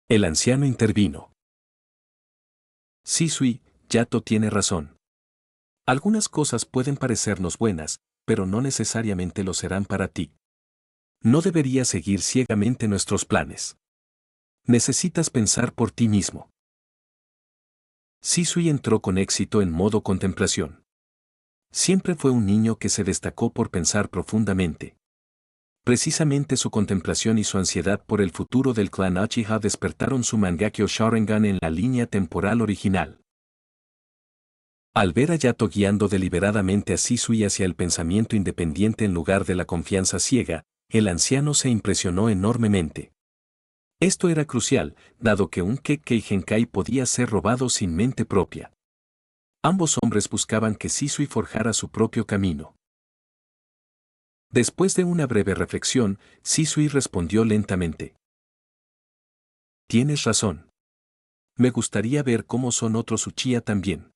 El anciano intervino. Shisui, Yato tiene razón. Algunas cosas pueden parecernos buenas, pero no necesariamente lo serán para ti. No deberías seguir ciegamente nuestros planes. Necesitas pensar por ti mismo. Shisui entró con éxito en modo contemplación. Siempre fue un niño que se destacó por pensar profundamente. Precisamente su contemplación y su ansiedad por el futuro del clan Uchiha despertaron su Mangekyo Sharingan en la línea temporal original. Al ver a Yato guiando deliberadamente a Shisui hacia el pensamiento independiente en lugar de la confianza ciega, el anciano se impresionó enormemente. Esto era crucial, dado que un Kekkei Genkai podía ser robado sin mente propia. Ambos hombres buscaban que Shisui forjara su propio camino. Después de una breve reflexión, Shisui respondió lentamente. Tienes razón. Me gustaría ver cómo son otros Uchiha también.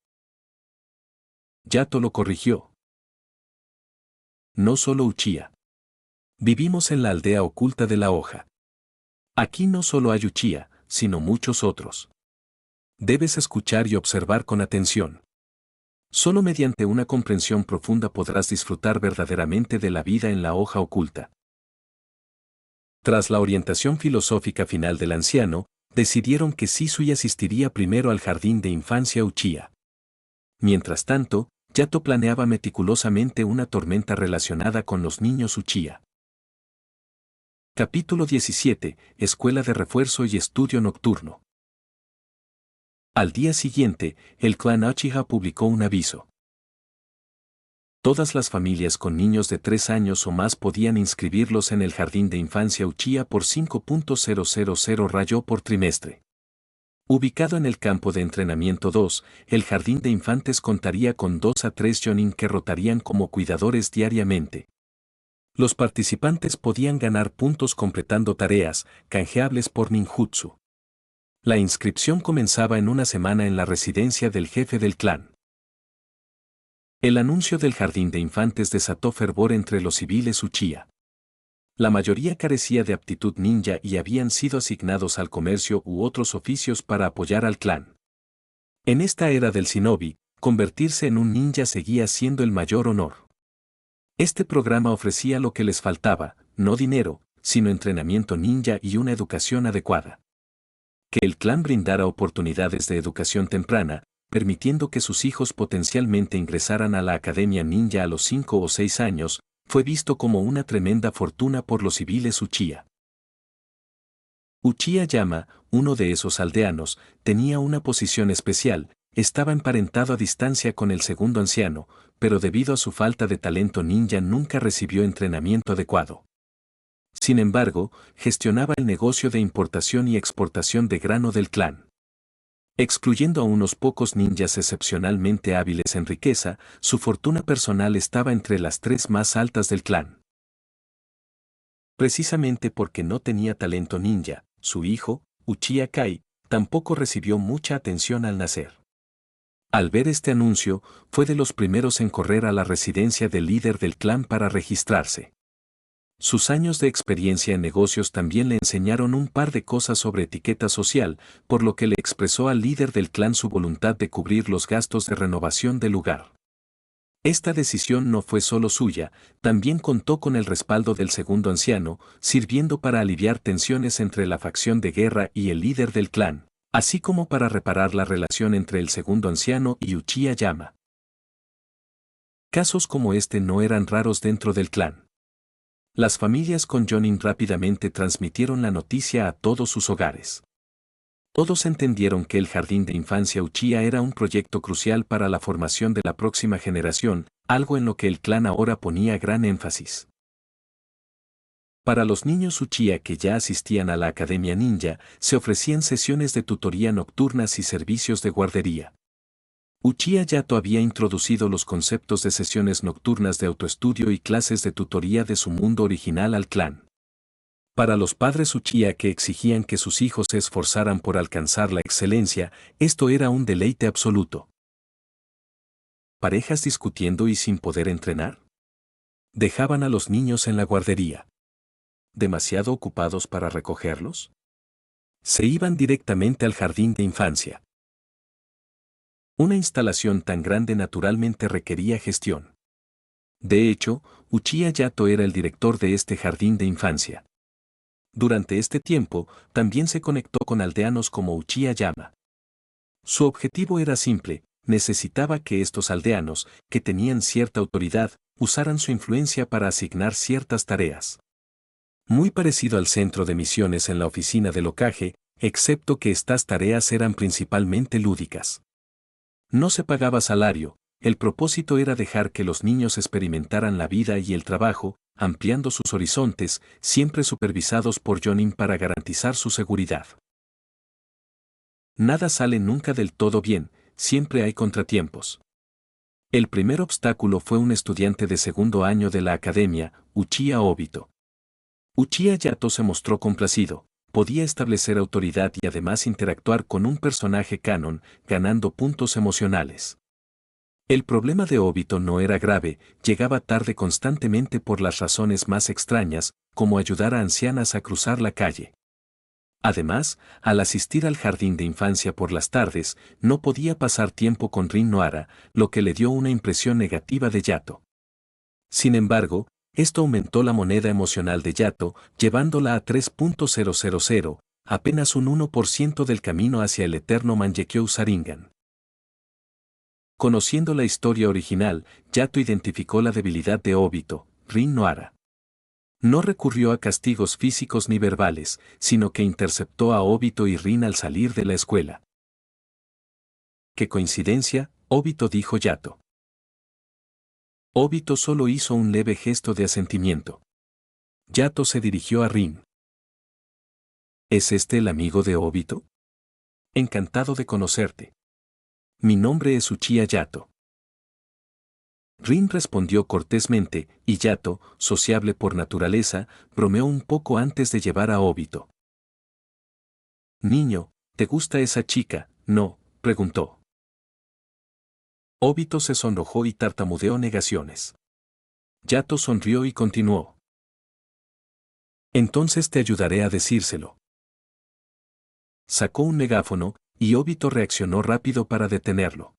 Yato lo corrigió. no solo Uchiha. Vivimos en la aldea oculta de la hoja. Aquí no solo hay Uchiha, sino muchos otros. Debes escuchar y observar con atención. Solo mediante una comprensión profunda podrás disfrutar verdaderamente de la vida en la hoja oculta. Tras la orientación filosófica final del anciano, decidieron que Shisui asistiría primero al jardín de infancia Uchiha. Mientras tanto, Yato planeaba meticulosamente una tormenta relacionada con los niños Uchiha. Capítulo 17. Escuela de refuerzo y estudio nocturno. Al día siguiente, el clan Uchiha publicó un aviso. Todas las familias con niños de 3 años o más podían inscribirlos en el jardín de infancia Uchiha por 5.000 ryo por trimestre. Ubicado en el campo de entrenamiento 2, el jardín de infantes contaría con 2 a 3 jonin que rotarían como cuidadores diariamente. Los participantes podían ganar puntos completando tareas, canjeables por ninjutsu. La inscripción comenzaba en una semana en la residencia del jefe del clan. El anuncio del jardín de infantes desató fervor entre los civiles Uchiha. La mayoría carecía de aptitud ninja y habían sido asignados al comercio u otros oficios para apoyar al clan. En esta era del shinobi, convertirse en un ninja seguía siendo el mayor honor. Este programa ofrecía lo que les faltaba, no dinero, sino entrenamiento ninja y una educación adecuada. Que el clan brindara oportunidades de educación temprana, permitiendo que sus hijos potencialmente ingresaran a la academia ninja a los 5 o 6 años, fue visto como una tremenda fortuna por los civiles Uchiha. Uchiha Yama, uno de esos aldeanos, tenía una posición especial, estaba emparentado a distancia con el segundo anciano, pero debido a su falta de talento ninja nunca recibió entrenamiento adecuado. Sin embargo, gestionaba el negocio de importación y exportación de grano del clan. Excluyendo a unos pocos ninjas excepcionalmente hábiles en riqueza, su fortuna personal estaba entre las 3 más altas del clan. Precisamente porque no tenía talento ninja, su hijo, Uchiha Kai, tampoco recibió mucha atención al nacer. Al ver este anuncio, fue de los primeros en correr a la residencia del líder del clan para registrarse. Sus años de experiencia en negocios también le enseñaron un par de cosas sobre etiqueta social, por lo que le expresó al líder del clan su voluntad de cubrir los gastos de renovación del lugar. Esta decisión no fue solo suya, también contó con el respaldo del segundo anciano, sirviendo para aliviar tensiones entre la facción de guerra y el líder del clan, así como para reparar la relación entre el segundo anciano y Uchiha Yama. Casos como este no eran raros dentro del clan. Las familias con jonin rápidamente transmitieron la noticia a todos sus hogares. Todos entendieron que el jardín de infancia Uchiha era un proyecto crucial para la formación de la próxima generación, algo en lo que el clan ahora ponía gran énfasis. Para los niños Uchiha que ya asistían a la Academia Ninja, se ofrecían sesiones de tutoría nocturnas y servicios de guardería. Uchiha Yato había introducido los conceptos de sesiones nocturnas de autoestudio y clases de tutoría de su mundo original al clan. Para los padres Uchiha que exigían que sus hijos se esforzaran por alcanzar la excelencia, esto era un deleite absoluto. ¿Parejas discutiendo y sin poder entrenar? ¿Dejaban a los niños en la guardería? ¿Demasiado ocupados para recogerlos? Se iban directamente al jardín de infancia. Una instalación tan grande naturalmente requería gestión. De hecho, Uchiha Yato era el director de este jardín de infancia. Durante este tiempo, también se conectó con aldeanos como Uchiha Yama. Su objetivo era simple, necesitaba que estos aldeanos, que tenían cierta autoridad, usaran su influencia para asignar ciertas tareas. Muy parecido al centro de misiones en la oficina del Hokage, excepto que estas tareas eran principalmente lúdicas. No se pagaba salario, el propósito era dejar que los niños experimentaran la vida y el trabajo, ampliando sus horizontes, siempre supervisados por jonin para garantizar su seguridad. Nada sale nunca del todo bien, siempre hay contratiempos. El primer obstáculo fue un estudiante de segundo año de la academia, Uchiha Obito. Uchiha Yato se mostró complacido. Podía establecer autoridad y además interactuar con un personaje canon, ganando puntos emocionales. El problema de Obito no era grave, llegaba tarde constantemente por las razones más extrañas, como ayudar a ancianas a cruzar la calle. Además, al asistir al jardín de infancia por las tardes, no podía pasar tiempo con Rin Noara, lo que le dio una impresión negativa de Yato. Sin embargo, esto aumentó la moneda emocional de Yato, llevándola a 3.000, apenas un 1% del camino hacia el eterno Mangekyou Sharingan. Conociendo la historia original, Yato identificó la debilidad de Obito, Rin Noara. No recurrió a castigos físicos ni verbales, sino que interceptó a Obito y Rin al salir de la escuela. ¡Qué coincidencia!, Obito, dijo Yato. Obito solo hizo un leve gesto de asentimiento. Yato se dirigió a Rin. ¿Es este el amigo de Obito? Encantado de conocerte. Mi nombre es Uchiha Yato. Rin respondió cortésmente, y Yato, sociable por naturaleza, bromeó un poco antes de llevar a Obito. Niño, ¿te gusta esa chica? No, preguntó. Obito se sonrojó y tartamudeó negaciones. Yato sonrió y continuó. Entonces te ayudaré a decírselo. Sacó un megáfono, y Obito reaccionó rápido para detenerlo.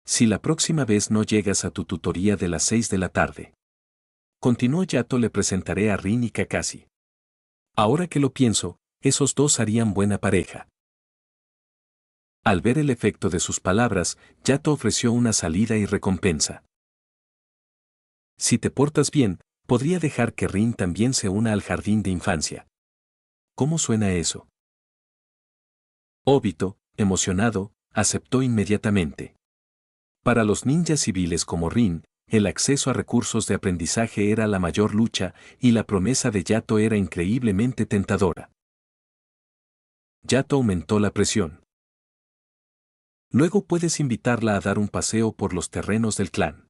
Si la próxima vez no llegas a tu tutoría de las 6 de la tarde. Continuó Yato, le presentaré a Rin y Kakashi. Ahora que lo pienso, esos dos harían buena pareja. Al ver el efecto de sus palabras, Yato ofreció una salida y recompensa. Si te portas bien, podría dejar que Rin también se una al jardín de infancia. ¿Cómo suena eso? Obito, emocionado, aceptó inmediatamente. Para los ninjas civiles como Rin, el acceso a recursos de aprendizaje era la mayor lucha, y la promesa de Yato era increíblemente tentadora. Yato aumentó la presión. Luego puedes invitarla a dar un paseo por los terrenos del clan.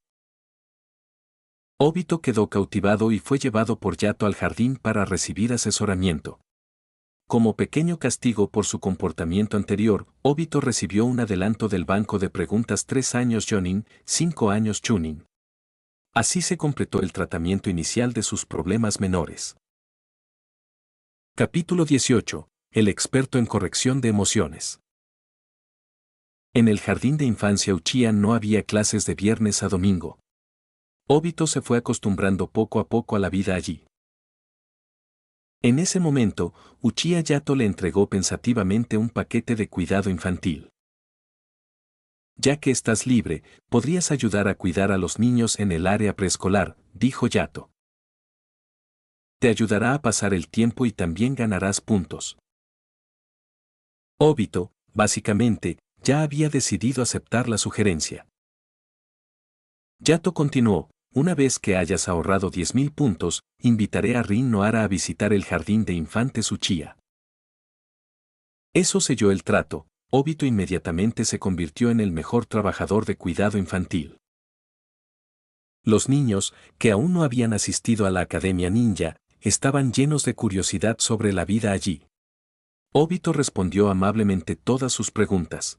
Obito quedó cautivado y fue llevado por Yato al jardín para recibir asesoramiento. Como pequeño castigo por su comportamiento anterior, Obito recibió un adelanto del banco de preguntas 3 años Jonin, 5 años Chunin. Así se completó el tratamiento inicial de sus problemas menores. Capítulo 18. El experto en corrección de emociones. En el jardín de infancia Uchiha no había clases de viernes a domingo. Obito se fue acostumbrando poco a poco a la vida allí. En ese momento, Uchiha Yato le entregó pensativamente un paquete de cuidado infantil. Ya que estás libre, podrías ayudar a cuidar a los niños en el área preescolar, dijo Yato. Te ayudará a pasar el tiempo y también ganarás puntos. Obito, básicamente, ya había decidido aceptar la sugerencia. Yato continuó. Una vez que hayas ahorrado 10.000 puntos, invitaré a Rin Noara a visitar el jardín de infantes Uchiha. Eso selló el trato. Obito inmediatamente se convirtió en el mejor trabajador de cuidado infantil. Los niños, que aún no habían asistido a la Academia Ninja, estaban llenos de curiosidad sobre la vida allí. Obito respondió amablemente todas sus preguntas.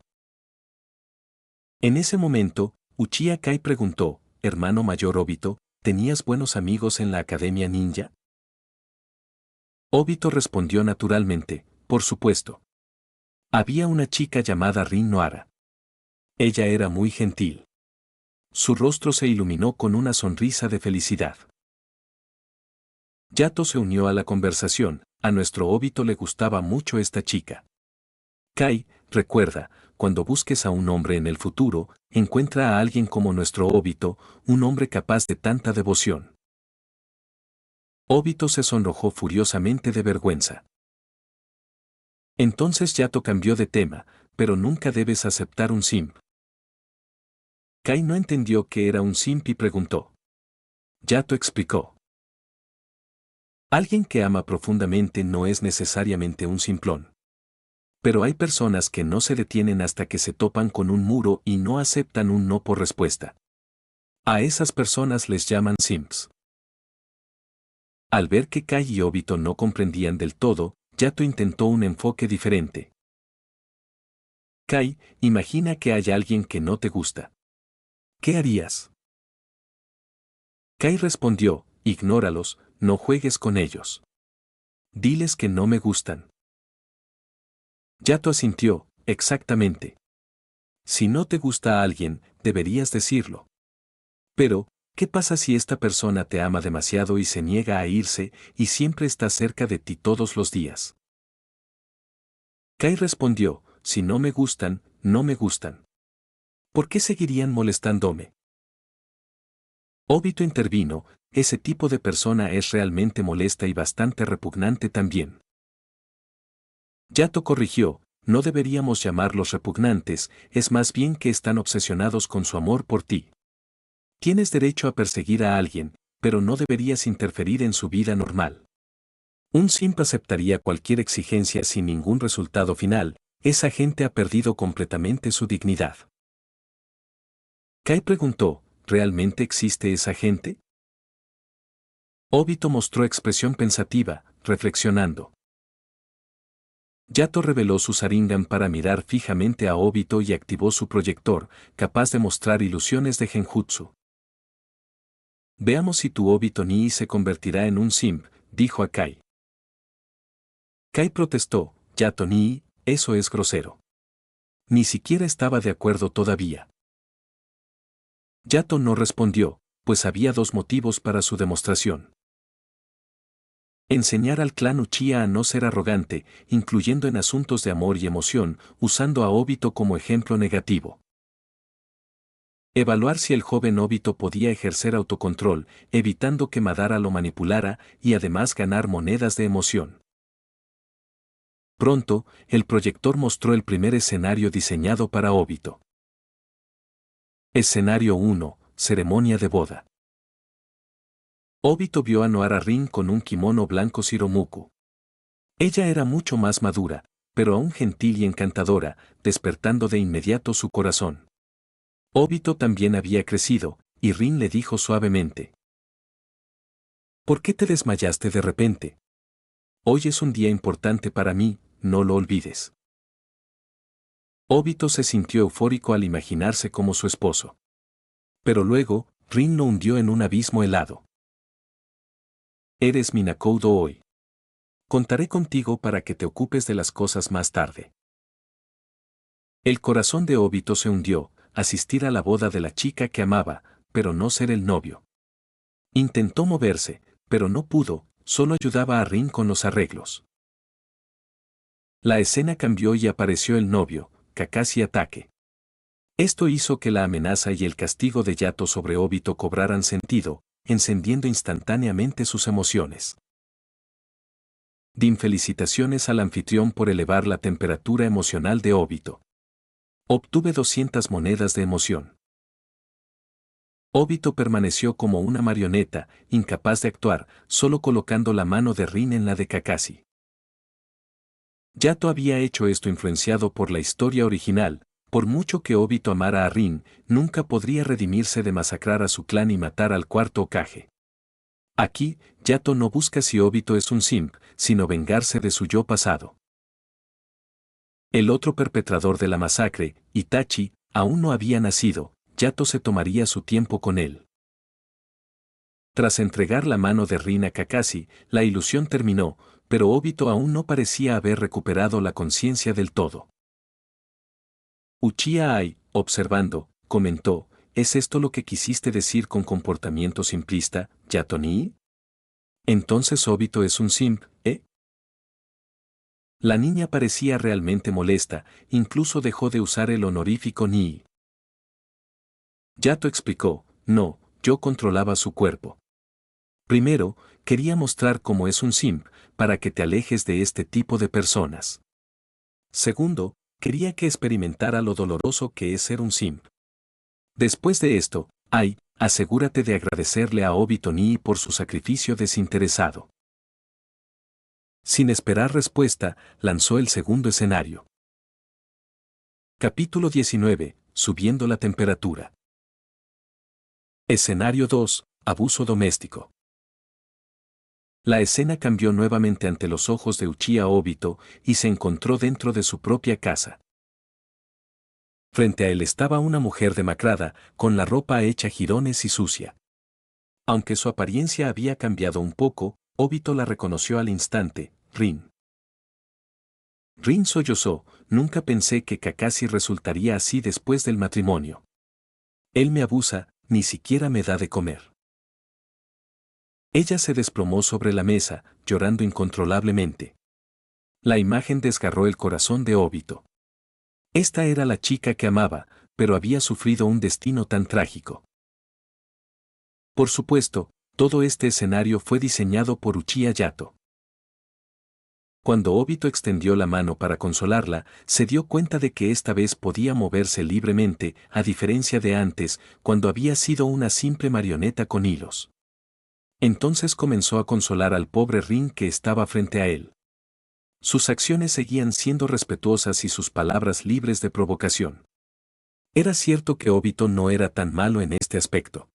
En ese momento, Uchiha Kai preguntó, hermano mayor Obito, ¿tenías buenos amigos en la Academia Ninja? Obito respondió naturalmente, por supuesto. Había una chica llamada Rin Noara. Ella era muy gentil. Su rostro se iluminó con una sonrisa de felicidad. Yato se unió a la conversación, a nuestro Obito le gustaba mucho esta chica. Kai, recuerda, cuando busques a un hombre en el futuro, encuentra a alguien como nuestro Obito, un hombre capaz de tanta devoción. Obito se sonrojó furiosamente de vergüenza. Entonces Yato cambió de tema, pero nunca debes aceptar un simp. Kai no entendió qué era un simp y preguntó. Yato explicó. Alguien que ama profundamente no es necesariamente un simplón. Pero hay personas que no se detienen hasta que se topan con un muro y no aceptan un no por respuesta. A esas personas les llaman simps. Al ver que Kai y Obito no comprendían del todo, Yato intentó un enfoque diferente. Kai, imagina que hay alguien que no te gusta. ¿Qué harías? Kai respondió, ignóralos, no juegues con ellos. Diles que no me gustan. Yato asintió, exactamente. Si no te gusta a alguien, deberías decirlo. Pero, ¿qué pasa si esta persona te ama demasiado y se niega a irse y siempre está cerca de ti todos los días? Kai respondió, si no me gustan, no me gustan. ¿Por qué seguirían molestándome? Obito intervino, ese tipo de persona es realmente molesta y bastante repugnante también. Yato corrigió, no deberíamos llamarlos repugnantes, es más bien que están obsesionados con su amor por ti. Tienes derecho a perseguir a alguien, pero no deberías interferir en su vida normal. Un simp aceptaría cualquier exigencia sin ningún resultado final, esa gente ha perdido completamente su dignidad. Kai preguntó, ¿realmente existe esa gente? Obito mostró expresión pensativa, reflexionando. Yato reveló su Sharingan para mirar fijamente a Obito y activó su proyector, capaz de mostrar ilusiones de Genjutsu. Veamos si tu Obito Nii se convertirá en un simp, dijo a Kai. Kai protestó, Yato Nii, eso es grosero. Ni siquiera estaba de acuerdo todavía. Yato no respondió, pues había dos motivos para su demostración. Enseñar al clan Uchiha a no ser arrogante, incluyendo en asuntos de amor y emoción, usando a Obito como ejemplo negativo. Evaluar si el joven Obito podía ejercer autocontrol, evitando que Madara lo manipulara, y además ganar monedas de emoción. Pronto, el proyector mostró el primer escenario diseñado para Obito. Escenario 1, ceremonia de boda. Obito vio a Noara Rin con un kimono blanco Shiromuku. Ella era mucho más madura, pero aún gentil y encantadora, despertando de inmediato su corazón. Obito también había crecido, y Rin le dijo suavemente. ¿Por qué te desmayaste de repente? Hoy es un día importante para mí, no lo olvides. Obito se sintió eufórico al imaginarse como su esposo. Pero luego, Rin lo hundió en un abismo helado. Eres mi Nakodo hoy. Contaré contigo para que te ocupes de las cosas más tarde. El corazón de Obito se hundió, asistir a la boda de la chica que amaba, pero no ser el novio. Intentó moverse, pero no pudo, solo ayudaba a Rin con los arreglos. La escena cambió y apareció el novio, Kakashi Ataque. Esto hizo que la amenaza y el castigo de Yato sobre Obito cobraran sentido, encendiendo instantáneamente sus emociones. Din felicitaciones al anfitrión por elevar la temperatura emocional de Obito. Obtuve 200 monedas de emoción. Obito permaneció como una marioneta, incapaz de actuar, solo colocando la mano de Rin en la de Kakashi. Yato había hecho esto influenciado por la historia original, por mucho que Obito amara a Rin, nunca podría redimirse de masacrar a su clan y matar al cuarto Hokage. Aquí, Yato no busca si Obito es un simp, sino vengarse de su yo pasado. El otro perpetrador de la masacre, Itachi, aún no había nacido, Yato se tomaría su tiempo con él. Tras entregar la mano de Rin a Kakashi, la ilusión terminó, pero Obito aún no parecía haber recuperado la conciencia del todo. Uchiha Ai, observando, comentó, ¿es esto lo que quisiste decir con comportamiento simplista, Yato Nii? Entonces Obito es un simp, ¿eh? La niña parecía realmente molesta, incluso dejó de usar el honorífico Nii. Yato explicó, no, yo controlaba su cuerpo. Primero, quería mostrar cómo es un simp, para que te alejes de este tipo de personas. Segundo, quería que experimentara lo doloroso que es ser un simp. Después de esto, Ai, asegúrate de agradecerle a Obito Nii por su sacrificio desinteresado. Sin esperar respuesta, lanzó el segundo escenario. Capítulo 19, subiendo la temperatura. Escenario 2, abuso doméstico. La escena cambió nuevamente ante los ojos de Uchiha Obito y se encontró dentro de su propia casa. Frente a él estaba una mujer demacrada, con la ropa hecha jirones y sucia. Aunque su apariencia había cambiado un poco, Obito la reconoció al instante: Rin. Rin sollozó: nunca pensé que Kakashi resultaría así después del matrimonio. Él me abusa, ni siquiera me da de comer. Ella se desplomó sobre la mesa, llorando incontrolablemente. La imagen desgarró el corazón de Obito. Esta era la chica que amaba, pero había sufrido un destino tan trágico. Por supuesto, todo este escenario fue diseñado por Uchiha Yato. Cuando Obito extendió la mano para consolarla, se dio cuenta de que esta vez podía moverse libremente, a diferencia de antes, cuando había sido una simple marioneta con hilos. Entonces comenzó a consolar al pobre Rin que estaba frente a él. Sus acciones seguían siendo respetuosas y sus palabras libres de provocación. Era cierto que Obito no era tan malo en este aspecto.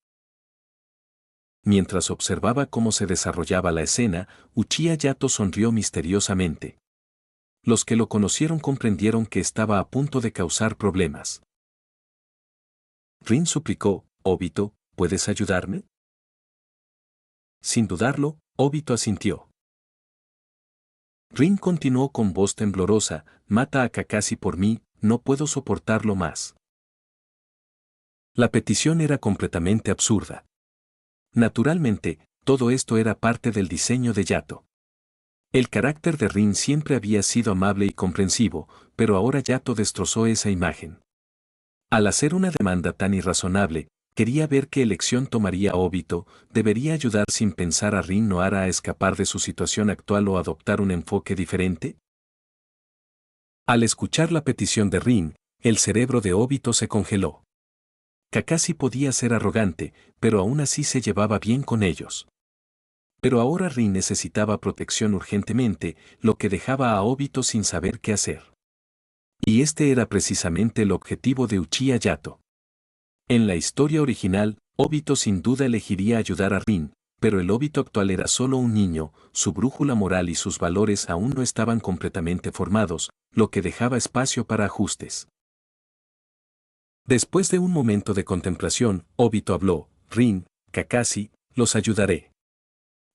Mientras observaba cómo se desarrollaba la escena, Uchiha Yato sonrió misteriosamente. Los que lo conocieron comprendieron que estaba a punto de causar problemas. Rin suplicó: «Obito, ¿puedes ayudarme?». Sin dudarlo, Obito asintió. Rin continuó con voz temblorosa: «Mata a Kakashi por mí, no puedo soportarlo más». La petición era completamente absurda. Naturalmente, todo esto era parte del diseño de Yato. El carácter de Rin siempre había sido amable y comprensivo, pero ahora Yato destrozó esa imagen. Al hacer una demanda tan irrazonable, quería ver qué elección tomaría Obito: ¿debería ayudar sin pensar a Rin Nohara a escapar de su situación actual o adoptar un enfoque diferente? Al escuchar la petición de Rin, el cerebro de Obito se congeló. Kakashi podía ser arrogante, pero aún así se llevaba bien con ellos. Pero ahora Rin necesitaba protección urgentemente, lo que dejaba a Obito sin saber qué hacer. Y este era precisamente el objetivo de Uchiha Yato. En la historia original, Obito sin duda elegiría ayudar a Rin, pero el Obito actual era solo un niño, su brújula moral y sus valores aún no estaban completamente formados, lo que dejaba espacio para ajustes. Después de un momento de contemplación, Obito habló: «Rin, Kakashi, los ayudaré.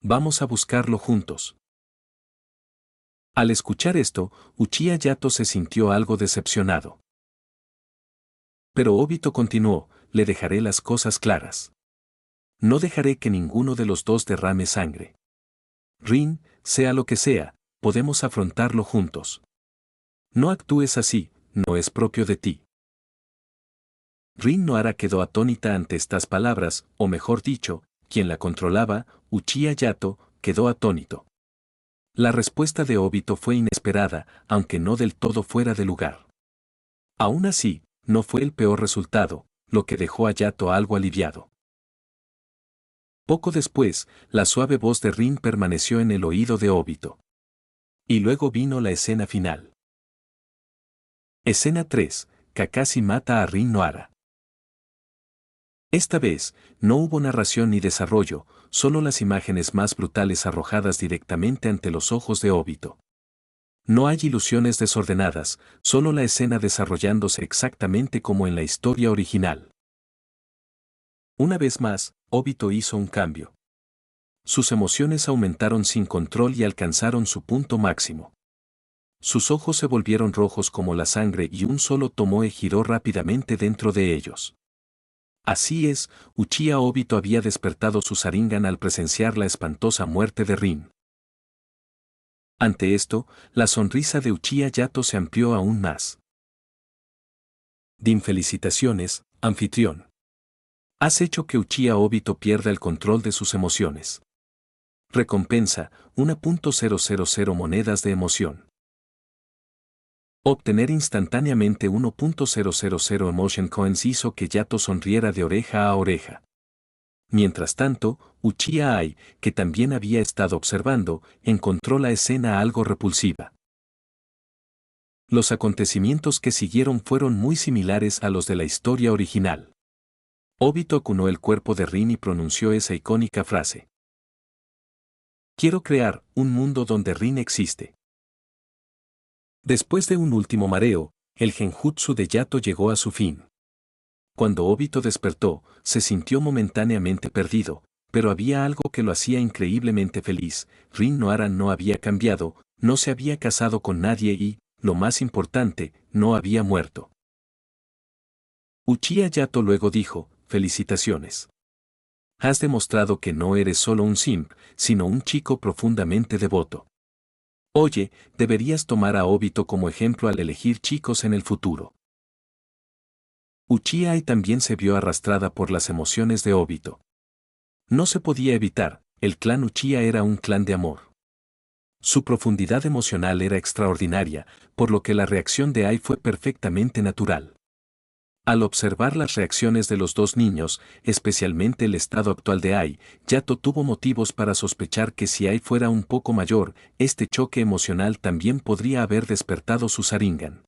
Vamos a buscarlo juntos». Al escuchar esto, Uchiha Yato se sintió algo decepcionado. Pero Obito continuó: «Le dejaré las cosas claras. No dejaré que ninguno de los dos derrame sangre. Rin, sea lo que sea, podemos afrontarlo juntos. No actúes así, no es propio de ti». Rin Nohara quedó atónita ante estas palabras, o mejor dicho, quien la controlaba, Uchiha Yato, quedó atónito. La respuesta de Obito fue inesperada, aunque no del todo fuera de lugar. Aún así, no fue el peor resultado, lo que dejó a Yato algo aliviado. Poco después, la suave voz de Rin permaneció en el oído de Obito. Y luego vino la escena final. Escena 3. Kakashi mata a Rin Nohara. Esta vez, no hubo narración ni desarrollo, solo las imágenes más brutales arrojadas directamente ante los ojos de Obito. No hay ilusiones desordenadas, solo la escena desarrollándose exactamente como en la historia original. Una vez más, Obito hizo un cambio. Sus emociones aumentaron sin control y alcanzaron su punto máximo. Sus ojos se volvieron rojos como la sangre y un solo Tomoe giró rápidamente dentro de ellos. Así es, Uchiha Obito había despertado su Sharingan al presenciar la espantosa muerte de Rin. Ante esto, la sonrisa de Uchiha Yato se amplió aún más. «Din, felicitaciones, anfitrión. Has hecho que Uchiha Obito pierda el control de sus emociones. Recompensa: 1.000 monedas de emoción. Obtener instantáneamente 1.000 Emotion Coins hizo que Yato sonriera de oreja a oreja. Mientras tanto, Uchiha Ai, que también había estado observando, encontró la escena algo repulsiva. Los acontecimientos que siguieron fueron muy similares a los de la historia original. Obito acunó el cuerpo de Rin y pronunció esa icónica frase: «Quiero crear un mundo donde Rin existe». Después de un último mareo, el genjutsu de Yato llegó a su fin. Cuando Obito despertó, se sintió momentáneamente perdido, pero había algo que lo hacía increíblemente feliz. Rin Noara no había cambiado, no se había casado con nadie y, lo más importante, no había muerto. Uchiha Yato luego dijo, felicitaciones. Has demostrado que no eres solo un simp, sino un chico profundamente devoto. Oye, deberías tomar a Obito como ejemplo al elegir chicos en el futuro. Uchiha Ai también se vio arrastrada por las emociones de Obito. No se podía evitar, el clan Uchiha era un clan de amor. Su profundidad emocional era extraordinaria, por lo que la reacción de Ai fue perfectamente natural. Al observar las reacciones de los dos niños, especialmente el estado actual de Ai, Yato tuvo motivos para sospechar que si Ai fuera un poco mayor, este choque emocional también podría haber despertado su Sharingan.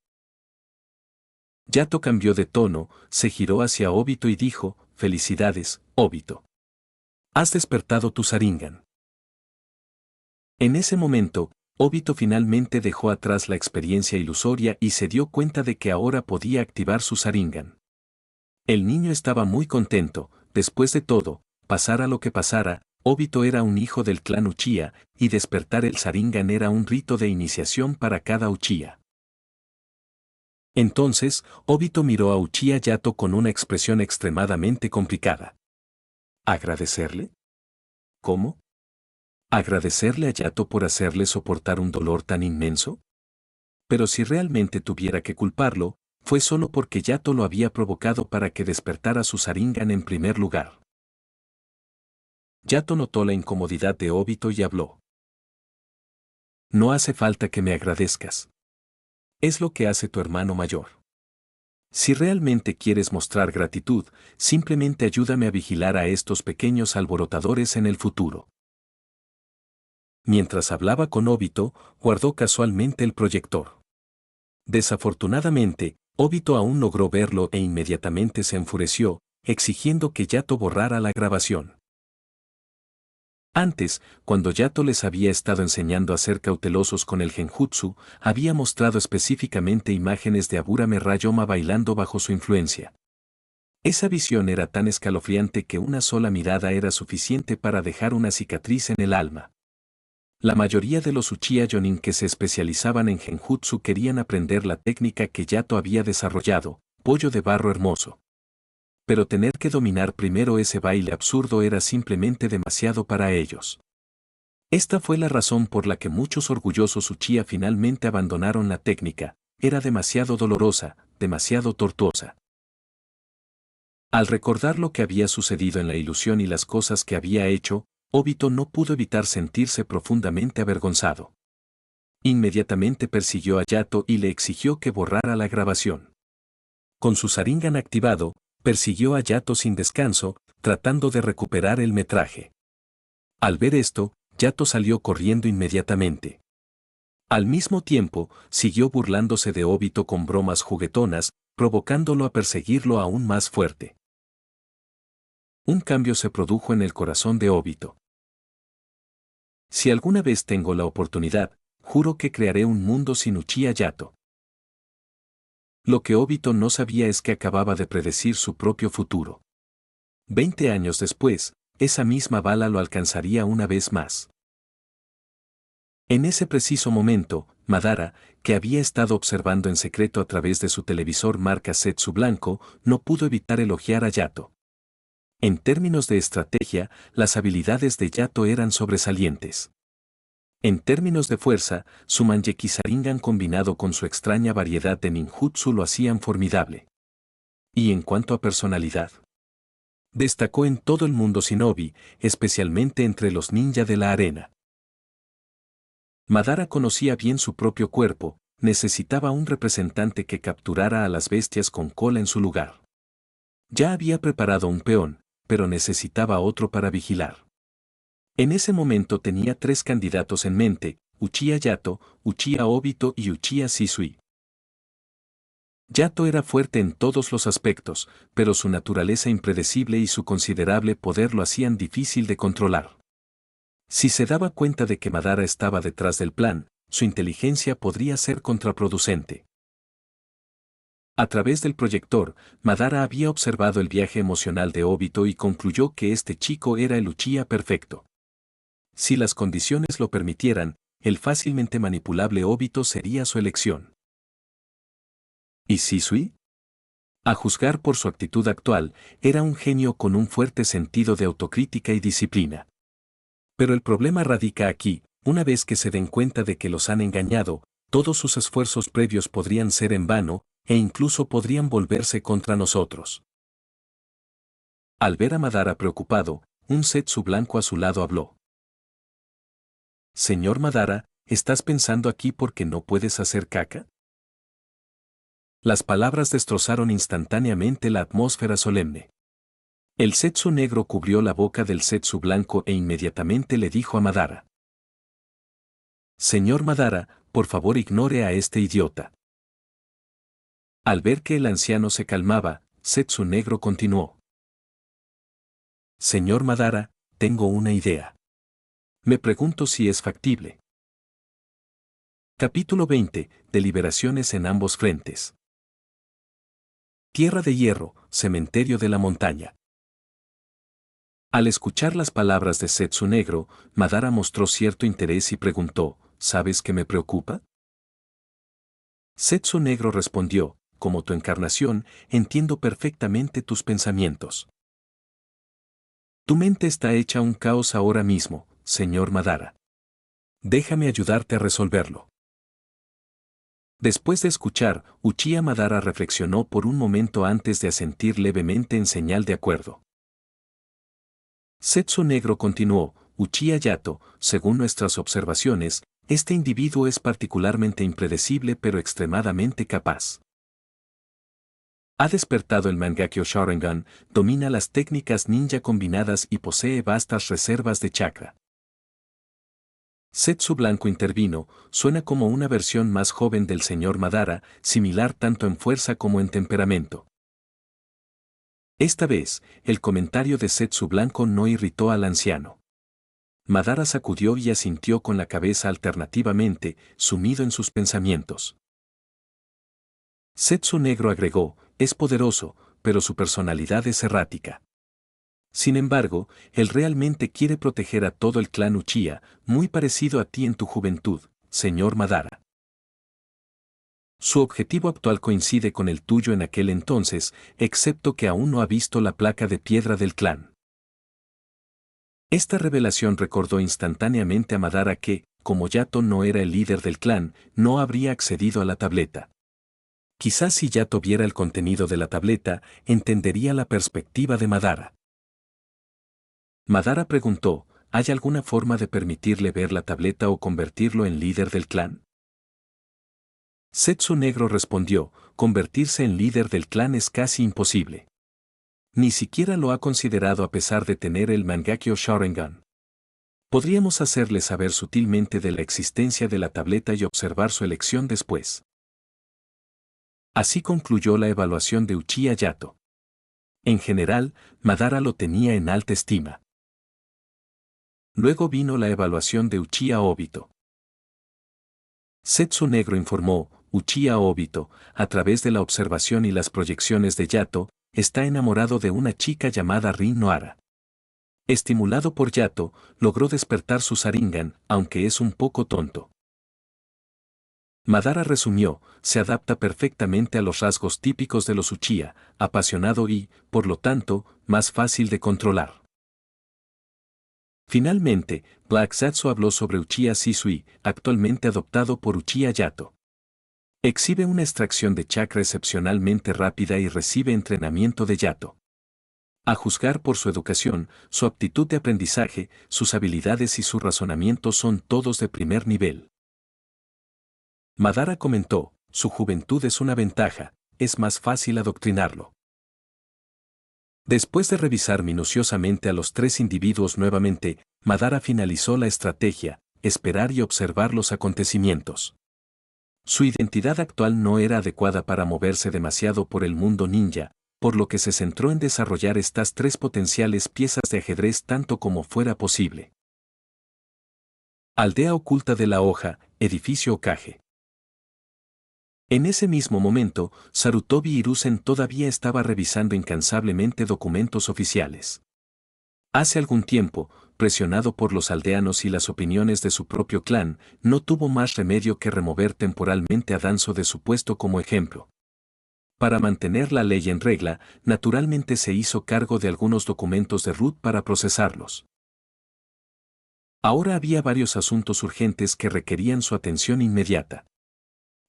Yato cambió de tono, se giró hacia Obito y dijo, felicidades, Obito. Has despertado tu Sharingan. En ese momento, Obito finalmente dejó atrás la experiencia ilusoria y se dio cuenta de que ahora podía activar su Sharingan. El niño estaba muy contento, después de todo, pasara lo que pasara, Obito era un hijo del clan Uchiha, y despertar el Sharingan era un rito de iniciación para cada Uchiha. Entonces, Obito miró a Uchiha Yato con una expresión extremadamente complicada. ¿Agradecerle? ¿Cómo? ¿Agradecerle a Yato por hacerle soportar un dolor tan inmenso? Pero si realmente tuviera que culparlo, fue solo porque Yato lo había provocado para que despertara su Sharingan en primer lugar. Yato notó la incomodidad de Obito y habló. No hace falta que me agradezcas. Es lo que hace tu hermano mayor. Si realmente quieres mostrar gratitud, simplemente ayúdame a vigilar a estos pequeños alborotadores en el futuro. Mientras hablaba con Obito, guardó casualmente el proyector. Desafortunadamente, Obito aún logró verlo e inmediatamente se enfureció, exigiendo que Yato borrara la grabación. Antes, cuando Yato les había estado enseñando a ser cautelosos con el genjutsu, había mostrado específicamente imágenes de Aburame Rayoma bailando bajo su influencia. Esa visión era tan escalofriante que una sola mirada era suficiente para dejar una cicatriz en el alma. La mayoría de los Uchiha Jonin que se especializaban en genjutsu querían aprender la técnica que Yato había desarrollado, pollo de barro hermoso. Pero tener que dominar primero ese baile absurdo era simplemente demasiado para ellos. Esta fue la razón por la que muchos orgullosos Uchiha finalmente abandonaron la técnica, era demasiado dolorosa, demasiado tortuosa. Al recordar lo que había sucedido en la ilusión y las cosas que había hecho, Obito no pudo evitar sentirse profundamente avergonzado. Inmediatamente persiguió a Yato y le exigió que borrara la grabación. Con su Sharingan activado, persiguió a Yato sin descanso, tratando de recuperar el metraje. Al ver esto, Yato salió corriendo inmediatamente. Al mismo tiempo, siguió burlándose de Obito con bromas juguetonas, provocándolo a perseguirlo aún más fuerte. Un cambio se produjo en el corazón de Obito. Si alguna vez tengo la oportunidad, juro que crearé un mundo sin Uchiha Yato. Lo que Obito no sabía es que acababa de predecir su propio futuro. 20 años después, esa misma bala lo alcanzaría una vez más. En ese preciso momento, Madara, que había estado observando en secreto a través de su televisor marca Setsu blanco, no pudo evitar elogiar a Yato. En términos de estrategia, las habilidades de Yato eran sobresalientes. En términos de fuerza, su Manjeki Sharingan combinado con su extraña variedad de ninjutsu lo hacían formidable. Y en cuanto a personalidad, destacó en todo el mundo shinobi, especialmente entre los ninja de la arena. Madara conocía bien su propio cuerpo, necesitaba un representante que capturara a las bestias con cola en su lugar. Ya había preparado un peón, pero necesitaba otro para vigilar. En ese momento tenía 3 candidatos en mente, Uchiha Yato, Uchiha Obito y Uchiha Shisui. Yato era fuerte en todos los aspectos, pero su naturaleza impredecible y su considerable poder lo hacían difícil de controlar. Si se daba cuenta de que Madara estaba detrás del plan, su inteligencia podría ser contraproducente. A través del proyector, Madara había observado el viaje emocional de Obito y concluyó que este chico era el Uchiha perfecto. Si las condiciones lo permitieran, el fácilmente manipulable Obito sería su elección. ¿Y Shisui? A juzgar por su actitud actual, era un genio con un fuerte sentido de autocrítica y disciplina. Pero el problema radica aquí: una vez que se den cuenta de que los han engañado, todos sus esfuerzos previos podrían ser en vano, e incluso podrían volverse contra nosotros. Al ver a Madara preocupado, un Zetsu blanco a su lado habló. Señor Madara, ¿estás pensando aquí porque no puedes hacer caca? Las palabras destrozaron instantáneamente la atmósfera solemne. El Zetsu negro cubrió la boca del Zetsu blanco e inmediatamente le dijo a Madara. Señor Madara, por favor ignore a este idiota. Al ver que el anciano se calmaba, Zetsu negro continuó. Señor Madara, tengo una idea. Me pregunto si es factible. Capítulo 20. Deliberaciones en ambos frentes. Tierra de Hierro, cementerio de la montaña. Al escuchar las palabras de Zetsu negro, Madara mostró cierto interés y preguntó, ¿sabes qué me preocupa? Zetsu negro respondió, como tu encarnación, entiendo perfectamente tus pensamientos. Tu mente está hecha un caos ahora mismo, señor Madara. Déjame ayudarte a resolverlo. Después de escuchar, Uchiha Madara reflexionó por un momento antes de asentir levemente en señal de acuerdo. Zetsu negro continuó, Uchiha Yato, según nuestras observaciones, este individuo es particularmente impredecible pero extremadamente capaz. Ha despertado el Mangekyo Sharingan, domina las técnicas ninja combinadas y posee vastas reservas de chakra. Zetsu Blanco intervino, suena como una versión más joven del señor Madara, similar tanto en fuerza como en temperamento. Esta vez, el comentario de Zetsu Blanco no irritó al anciano. Madara sacudió y asintió con la cabeza alternativamente, sumido en sus pensamientos. Zetsu Negro agregó, es poderoso, pero su personalidad es errática. Sin embargo, él realmente quiere proteger a todo el clan Uchiha, muy parecido a ti en tu juventud, señor Madara. Su objetivo actual coincide con el tuyo en aquel entonces, excepto que aún no ha visto la placa de piedra del clan. Esta revelación recordó instantáneamente a Madara que, como Yato no era el líder del clan, no habría accedido a la tableta. Quizás si Yato viera el contenido de la tableta, entendería la perspectiva de Madara. Madara preguntó, ¿hay alguna forma de permitirle ver la tableta o convertirlo en líder del clan? Zetsu Negro respondió, convertirse en líder del clan es casi imposible. Ni siquiera lo ha considerado a pesar de tener el Mangekyo Sharingan. Podríamos hacerle saber sutilmente de la existencia de la tableta y observar su elección después. Así concluyó la evaluación de Uchiha Yato. En general, Madara lo tenía en alta estima. Luego vino la evaluación de Uchiha Obito. Zetsu Negro informó, Uchiha Obito, a través de la observación y las proyecciones de Yato, está enamorado de una chica llamada Rin Noara. Estimulado por Yato, logró despertar su Sharingan, aunque es un poco tonto. Madara resumió, se adapta perfectamente a los rasgos típicos de los Uchiha, apasionado y, por lo tanto, más fácil de controlar. Finalmente, Black Zetsu habló sobre Uchiha Shisui, actualmente adoptado por Uchiha Yato. Exhibe una extracción de chakra excepcionalmente rápida y recibe entrenamiento de Yato. A juzgar por su educación, su aptitud de aprendizaje, sus habilidades y su razonamiento son todos de primer nivel. Madara comentó, su juventud es una ventaja, es más fácil adoctrinarlo. Después de revisar minuciosamente a los tres individuos nuevamente, Madara finalizó la estrategia, esperar y observar los acontecimientos. Su identidad actual no era adecuada para moverse demasiado por el mundo ninja, por lo que se centró en desarrollar estas tres potenciales piezas de ajedrez tanto como fuera posible. Aldea oculta de la hoja, edificio Hokage. En ese mismo momento, Sarutobi Hiruzen todavía estaba revisando incansablemente documentos oficiales. Hace algún tiempo, presionado por los aldeanos y las opiniones de su propio clan, no tuvo más remedio que remover temporalmente a Danzo de su puesto como ejemplo. Para mantener la ley en regla, naturalmente se hizo cargo de algunos documentos de Ruth para procesarlos. Ahora había varios asuntos urgentes que requerían su atención inmediata.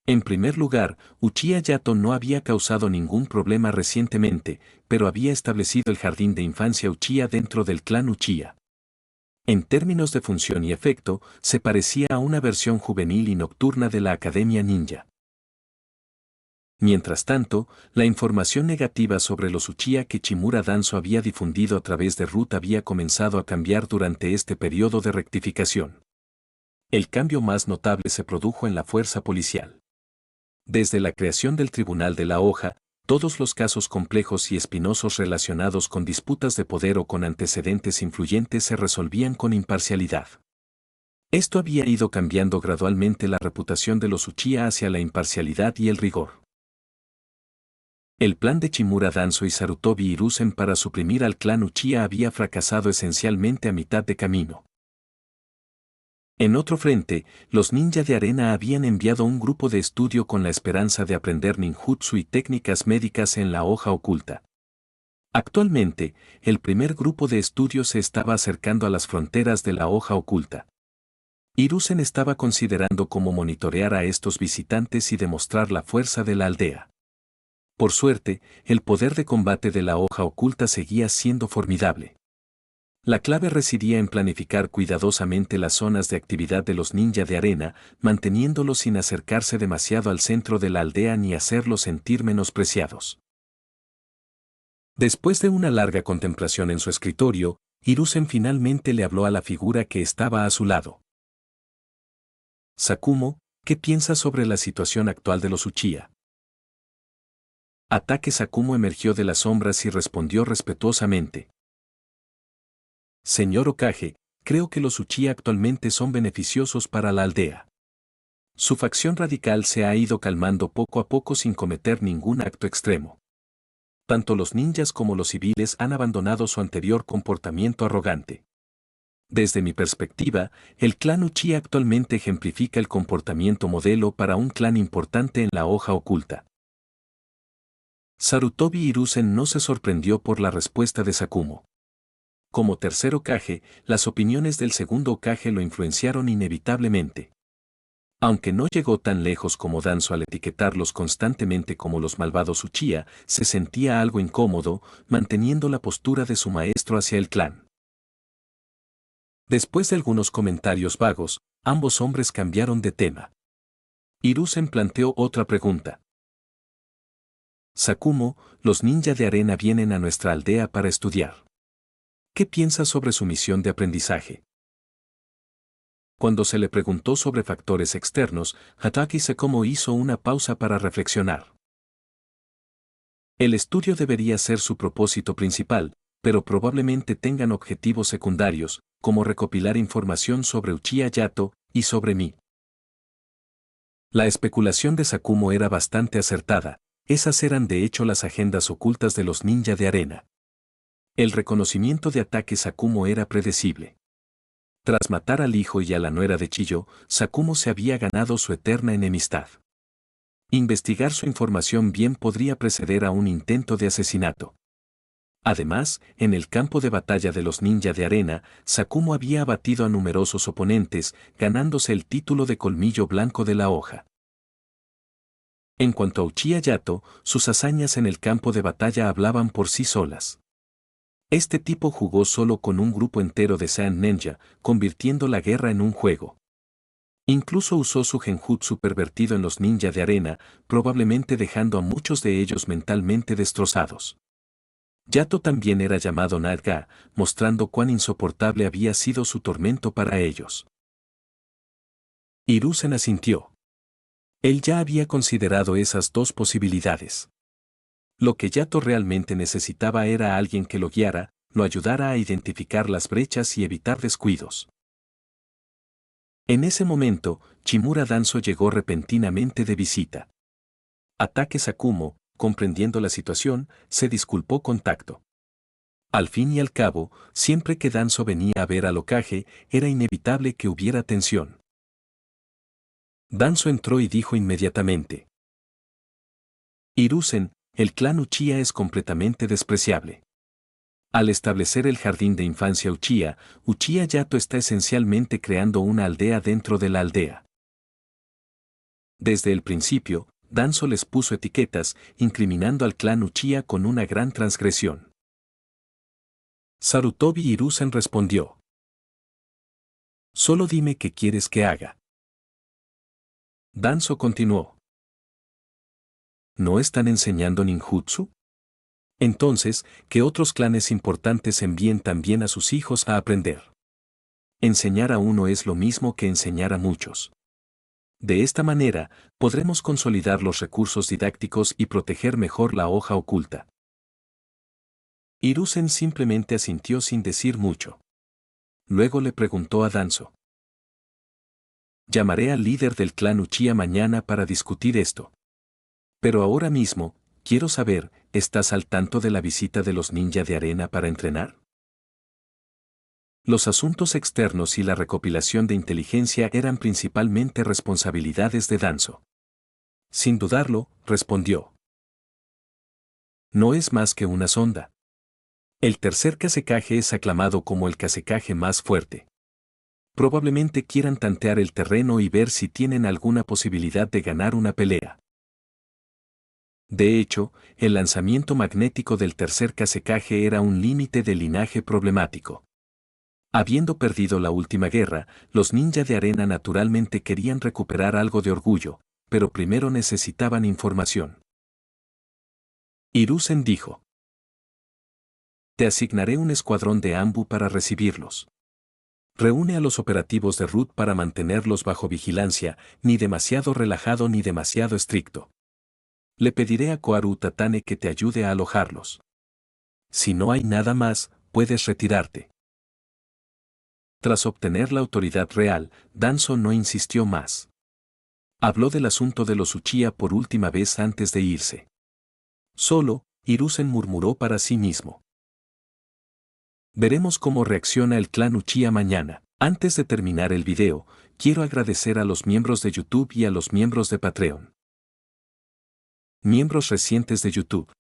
En primer lugar, Uchiha Yato no había causado ningún problema recientemente, pero había establecido el jardín de infancia Uchiha dentro del clan Uchiha. En términos de función y efecto, se parecía a una versión juvenil y nocturna de la Academia Ninja. Mientras tanto, la información negativa sobre los Uchiha que Chimura Danzo había difundido a través de Ruth había comenzado a cambiar durante este periodo de rectificación. El cambio más notable se produjo en la fuerza policial. Desde la creación del Tribunal de la Hoja, todos los casos complejos y espinosos relacionados con disputas de poder o con antecedentes influyentes se resolvían con imparcialidad. Esto había ido cambiando gradualmente la reputación de los Uchiha hacia la imparcialidad y el rigor. El plan de Chimura Danzo y Sarutobi Hiruzen para suprimir al clan Uchiha había fracasado esencialmente a mitad de camino. En otro frente, los ninja de arena habían enviado un grupo de estudio con la esperanza de aprender ninjutsu y técnicas médicas en la hoja oculta. Actualmente, el primer grupo de estudio se estaba acercando a las fronteras de la hoja oculta. Hiruzen estaba considerando cómo monitorear a estos visitantes y demostrar la fuerza de la aldea. Por suerte, el poder de combate de la hoja oculta seguía siendo formidable. La clave residía en planificar cuidadosamente las zonas de actividad de los ninja de arena, manteniéndolos sin acercarse demasiado al centro de la aldea ni hacerlos sentir menospreciados. Después de una larga contemplación en su escritorio, Hiruzen finalmente le habló a la figura que estaba a su lado. Sakumo, ¿qué piensas sobre la situación actual de los Uchiha? Ataque Sakumo emergió de las sombras y respondió respetuosamente. Señor Hokage, creo que los Uchiha actualmente son beneficiosos para la aldea. Su facción radical se ha ido calmando poco a poco sin cometer ningún acto extremo. Tanto los ninjas como los civiles han abandonado su anterior comportamiento arrogante. Desde mi perspectiva, el clan Uchiha actualmente ejemplifica el comportamiento modelo para un clan importante en la hoja oculta. Sarutobi Hiruzen no se sorprendió por la respuesta de Sakumo. Como tercer Hokage, las opiniones del segundo Hokage lo influenciaron inevitablemente. Aunque no llegó tan lejos como Danzo al etiquetarlos constantemente como los malvados Uchiha, se sentía algo incómodo, manteniendo la postura de su maestro hacia el clan. Después de algunos comentarios vagos, ambos hombres cambiaron de tema. Hiruzen planteó otra pregunta. Sakumo, los ninja de arena vienen a nuestra aldea para estudiar. ¿Qué piensas sobre su misión de aprendizaje? Cuando se le preguntó sobre factores externos, Hatake Sakumo hizo una pausa para reflexionar. El estudio debería ser su propósito principal, pero probablemente tengan objetivos secundarios, como recopilar información sobre Uchiha Yato y sobre mí. La especulación de Sakumo era bastante acertada, esas eran de hecho las agendas ocultas de los ninja de arena. El reconocimiento de Ataque Sakumo era predecible. Tras matar al hijo y a la nuera de Chiyo, Sakumo se había ganado su eterna enemistad. Investigar su información bien podría preceder a un intento de asesinato. Además, en el campo de batalla de los ninja de arena, Sakumo había abatido a numerosos oponentes, ganándose el título de colmillo blanco de la hoja. En cuanto a Uchiha Yato, sus hazañas en el campo de batalla hablaban por sí solas. Este tipo jugó solo con un grupo entero de Sand Ninja, convirtiendo la guerra en un juego. Incluso usó su genjutsu pervertido en los ninja de arena, probablemente dejando a muchos de ellos mentalmente destrozados. Yato también era llamado Naga, mostrando cuán insoportable había sido su tormento para ellos. Hiruzen asintió. Él ya había considerado esas dos posibilidades. Lo que Yato realmente necesitaba era alguien que lo guiara, lo ayudara a identificar las brechas y evitar descuidos. En ese momento, Chimura Danzo llegó repentinamente de visita. Ataque Sakumo, comprendiendo la situación, se disculpó con tacto. Al fin y al cabo, siempre que Danzo venía a ver al Hokage, era inevitable que hubiera tensión. Danzo entró y dijo inmediatamente: Hiruzen, el clan Uchiha es completamente despreciable. Al establecer el jardín de infancia Uchiha, Uchiha Yato está esencialmente creando una aldea dentro de la aldea. Desde el principio, Danzo les puso etiquetas, incriminando al clan Uchiha con una gran transgresión. Sarutobi Hiruzen respondió: Solo dime qué quieres que haga. Danzo continuó: ¿No están enseñando ninjutsu? Entonces, que otros clanes importantes envíen también a sus hijos a aprender. Enseñar a uno es lo mismo que enseñar a muchos. De esta manera, podremos consolidar los recursos didácticos y proteger mejor la hoja oculta. Hiruzen simplemente asintió sin decir mucho. Luego le preguntó a Danzo: Llamaré al líder del clan Uchiha mañana para discutir esto. Pero ahora mismo, quiero saber, ¿estás al tanto de la visita de los ninja de arena para entrenar? Los asuntos externos y la recopilación de inteligencia eran principalmente responsabilidades de Danzo. Sin dudarlo, respondió: No es más que una sonda. El tercer Kazekage es aclamado como el Kazekage más fuerte. Probablemente quieran tantear el terreno y ver si tienen alguna posibilidad de ganar una pelea. De hecho, el lanzamiento magnético del tercer Kazekage era un límite de linaje problemático. Habiendo perdido la última guerra, los ninja de arena naturalmente querían recuperar algo de orgullo, pero primero necesitaban información. Hiruzen dijo: Te asignaré un escuadrón de Anbu para recibirlos. Reúne a los operativos de Root para mantenerlos bajo vigilancia, ni demasiado relajado ni demasiado estricto. Le pediré a Koharu Tatane que te ayude a alojarlos. Si no hay nada más, puedes retirarte. Tras obtener la autoridad real, Danzo no insistió más. Habló del asunto de los Uchiha por última vez antes de irse. Solo, Hiruzen murmuró para sí mismo: Veremos cómo reacciona el clan Uchiha mañana. Antes de terminar el video, quiero agradecer a los miembros de YouTube y a los miembros de Patreon. Miembros recientes de YouTube: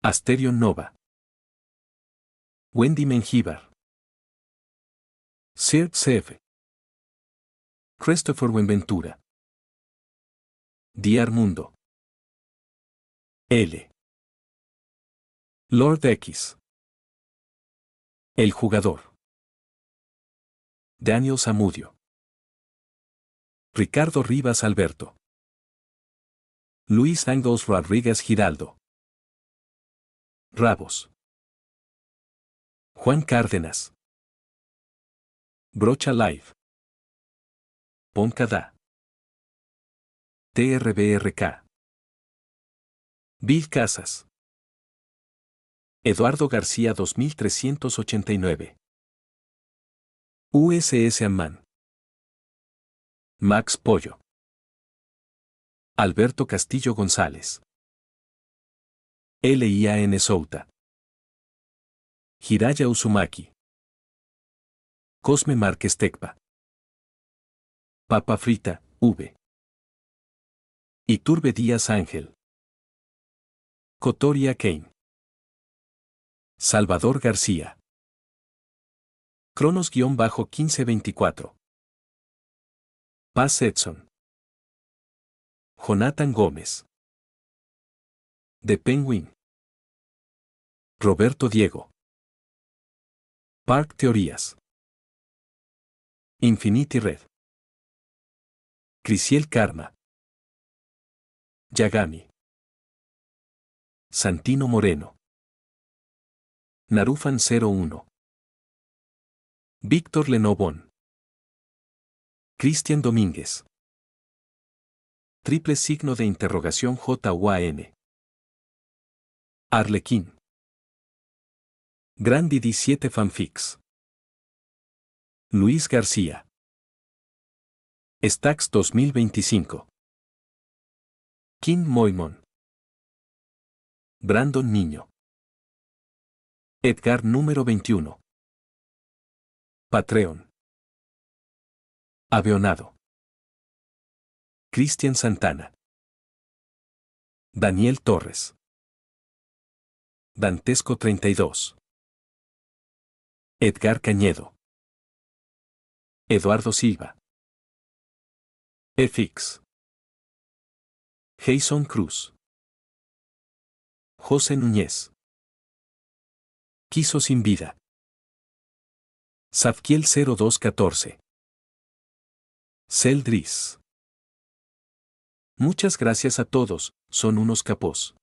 Asterion Nova, Wendy Mengíbar, Sir Sev, Christopher Buenventura, Diar Mundo, L. Lord X, El Jugador, Daniel Zamudio, Ricardo Rivas Alberto, Luis Angos Rodríguez Giraldo, Rabos, Juan Cárdenas, Brocha Live, Poncada, TRBRK, Bill Casas, Eduardo García 2389, USS Amman, Max Pollo, Alberto Castillo González, LIAN Souta, Hiraya Uzumaki, Cosme Márquez Tecpa, Papa Frita, V. Iturbe Díaz Ángel, Cotoria Kane, Salvador García, Cronos-1524, Paz Edson, Jonathan Gómez, The Penguin, Roberto Diego, Park Teorías, Infinity Red, Crisiel Karma, Yagami, Santino Moreno, Narufan 01, Víctor Lenovón, Cristian Domínguez, triple signo de interrogación JUAN, Arlequín, Grandi 17 Fanfics, Luis García, Stax 2025. Kim Moimon. Brandon Niño. Edgar número 21. Patreon. Aveonado. Cristian Santana. Daniel Torres. Dantesco 32. Edgar Cañedo. Eduardo Silva. FX. Jason Cruz. José Núñez. Quiso sin vida. Zadkiel 0214. Celdris. Muchas gracias a todos, son unos capos.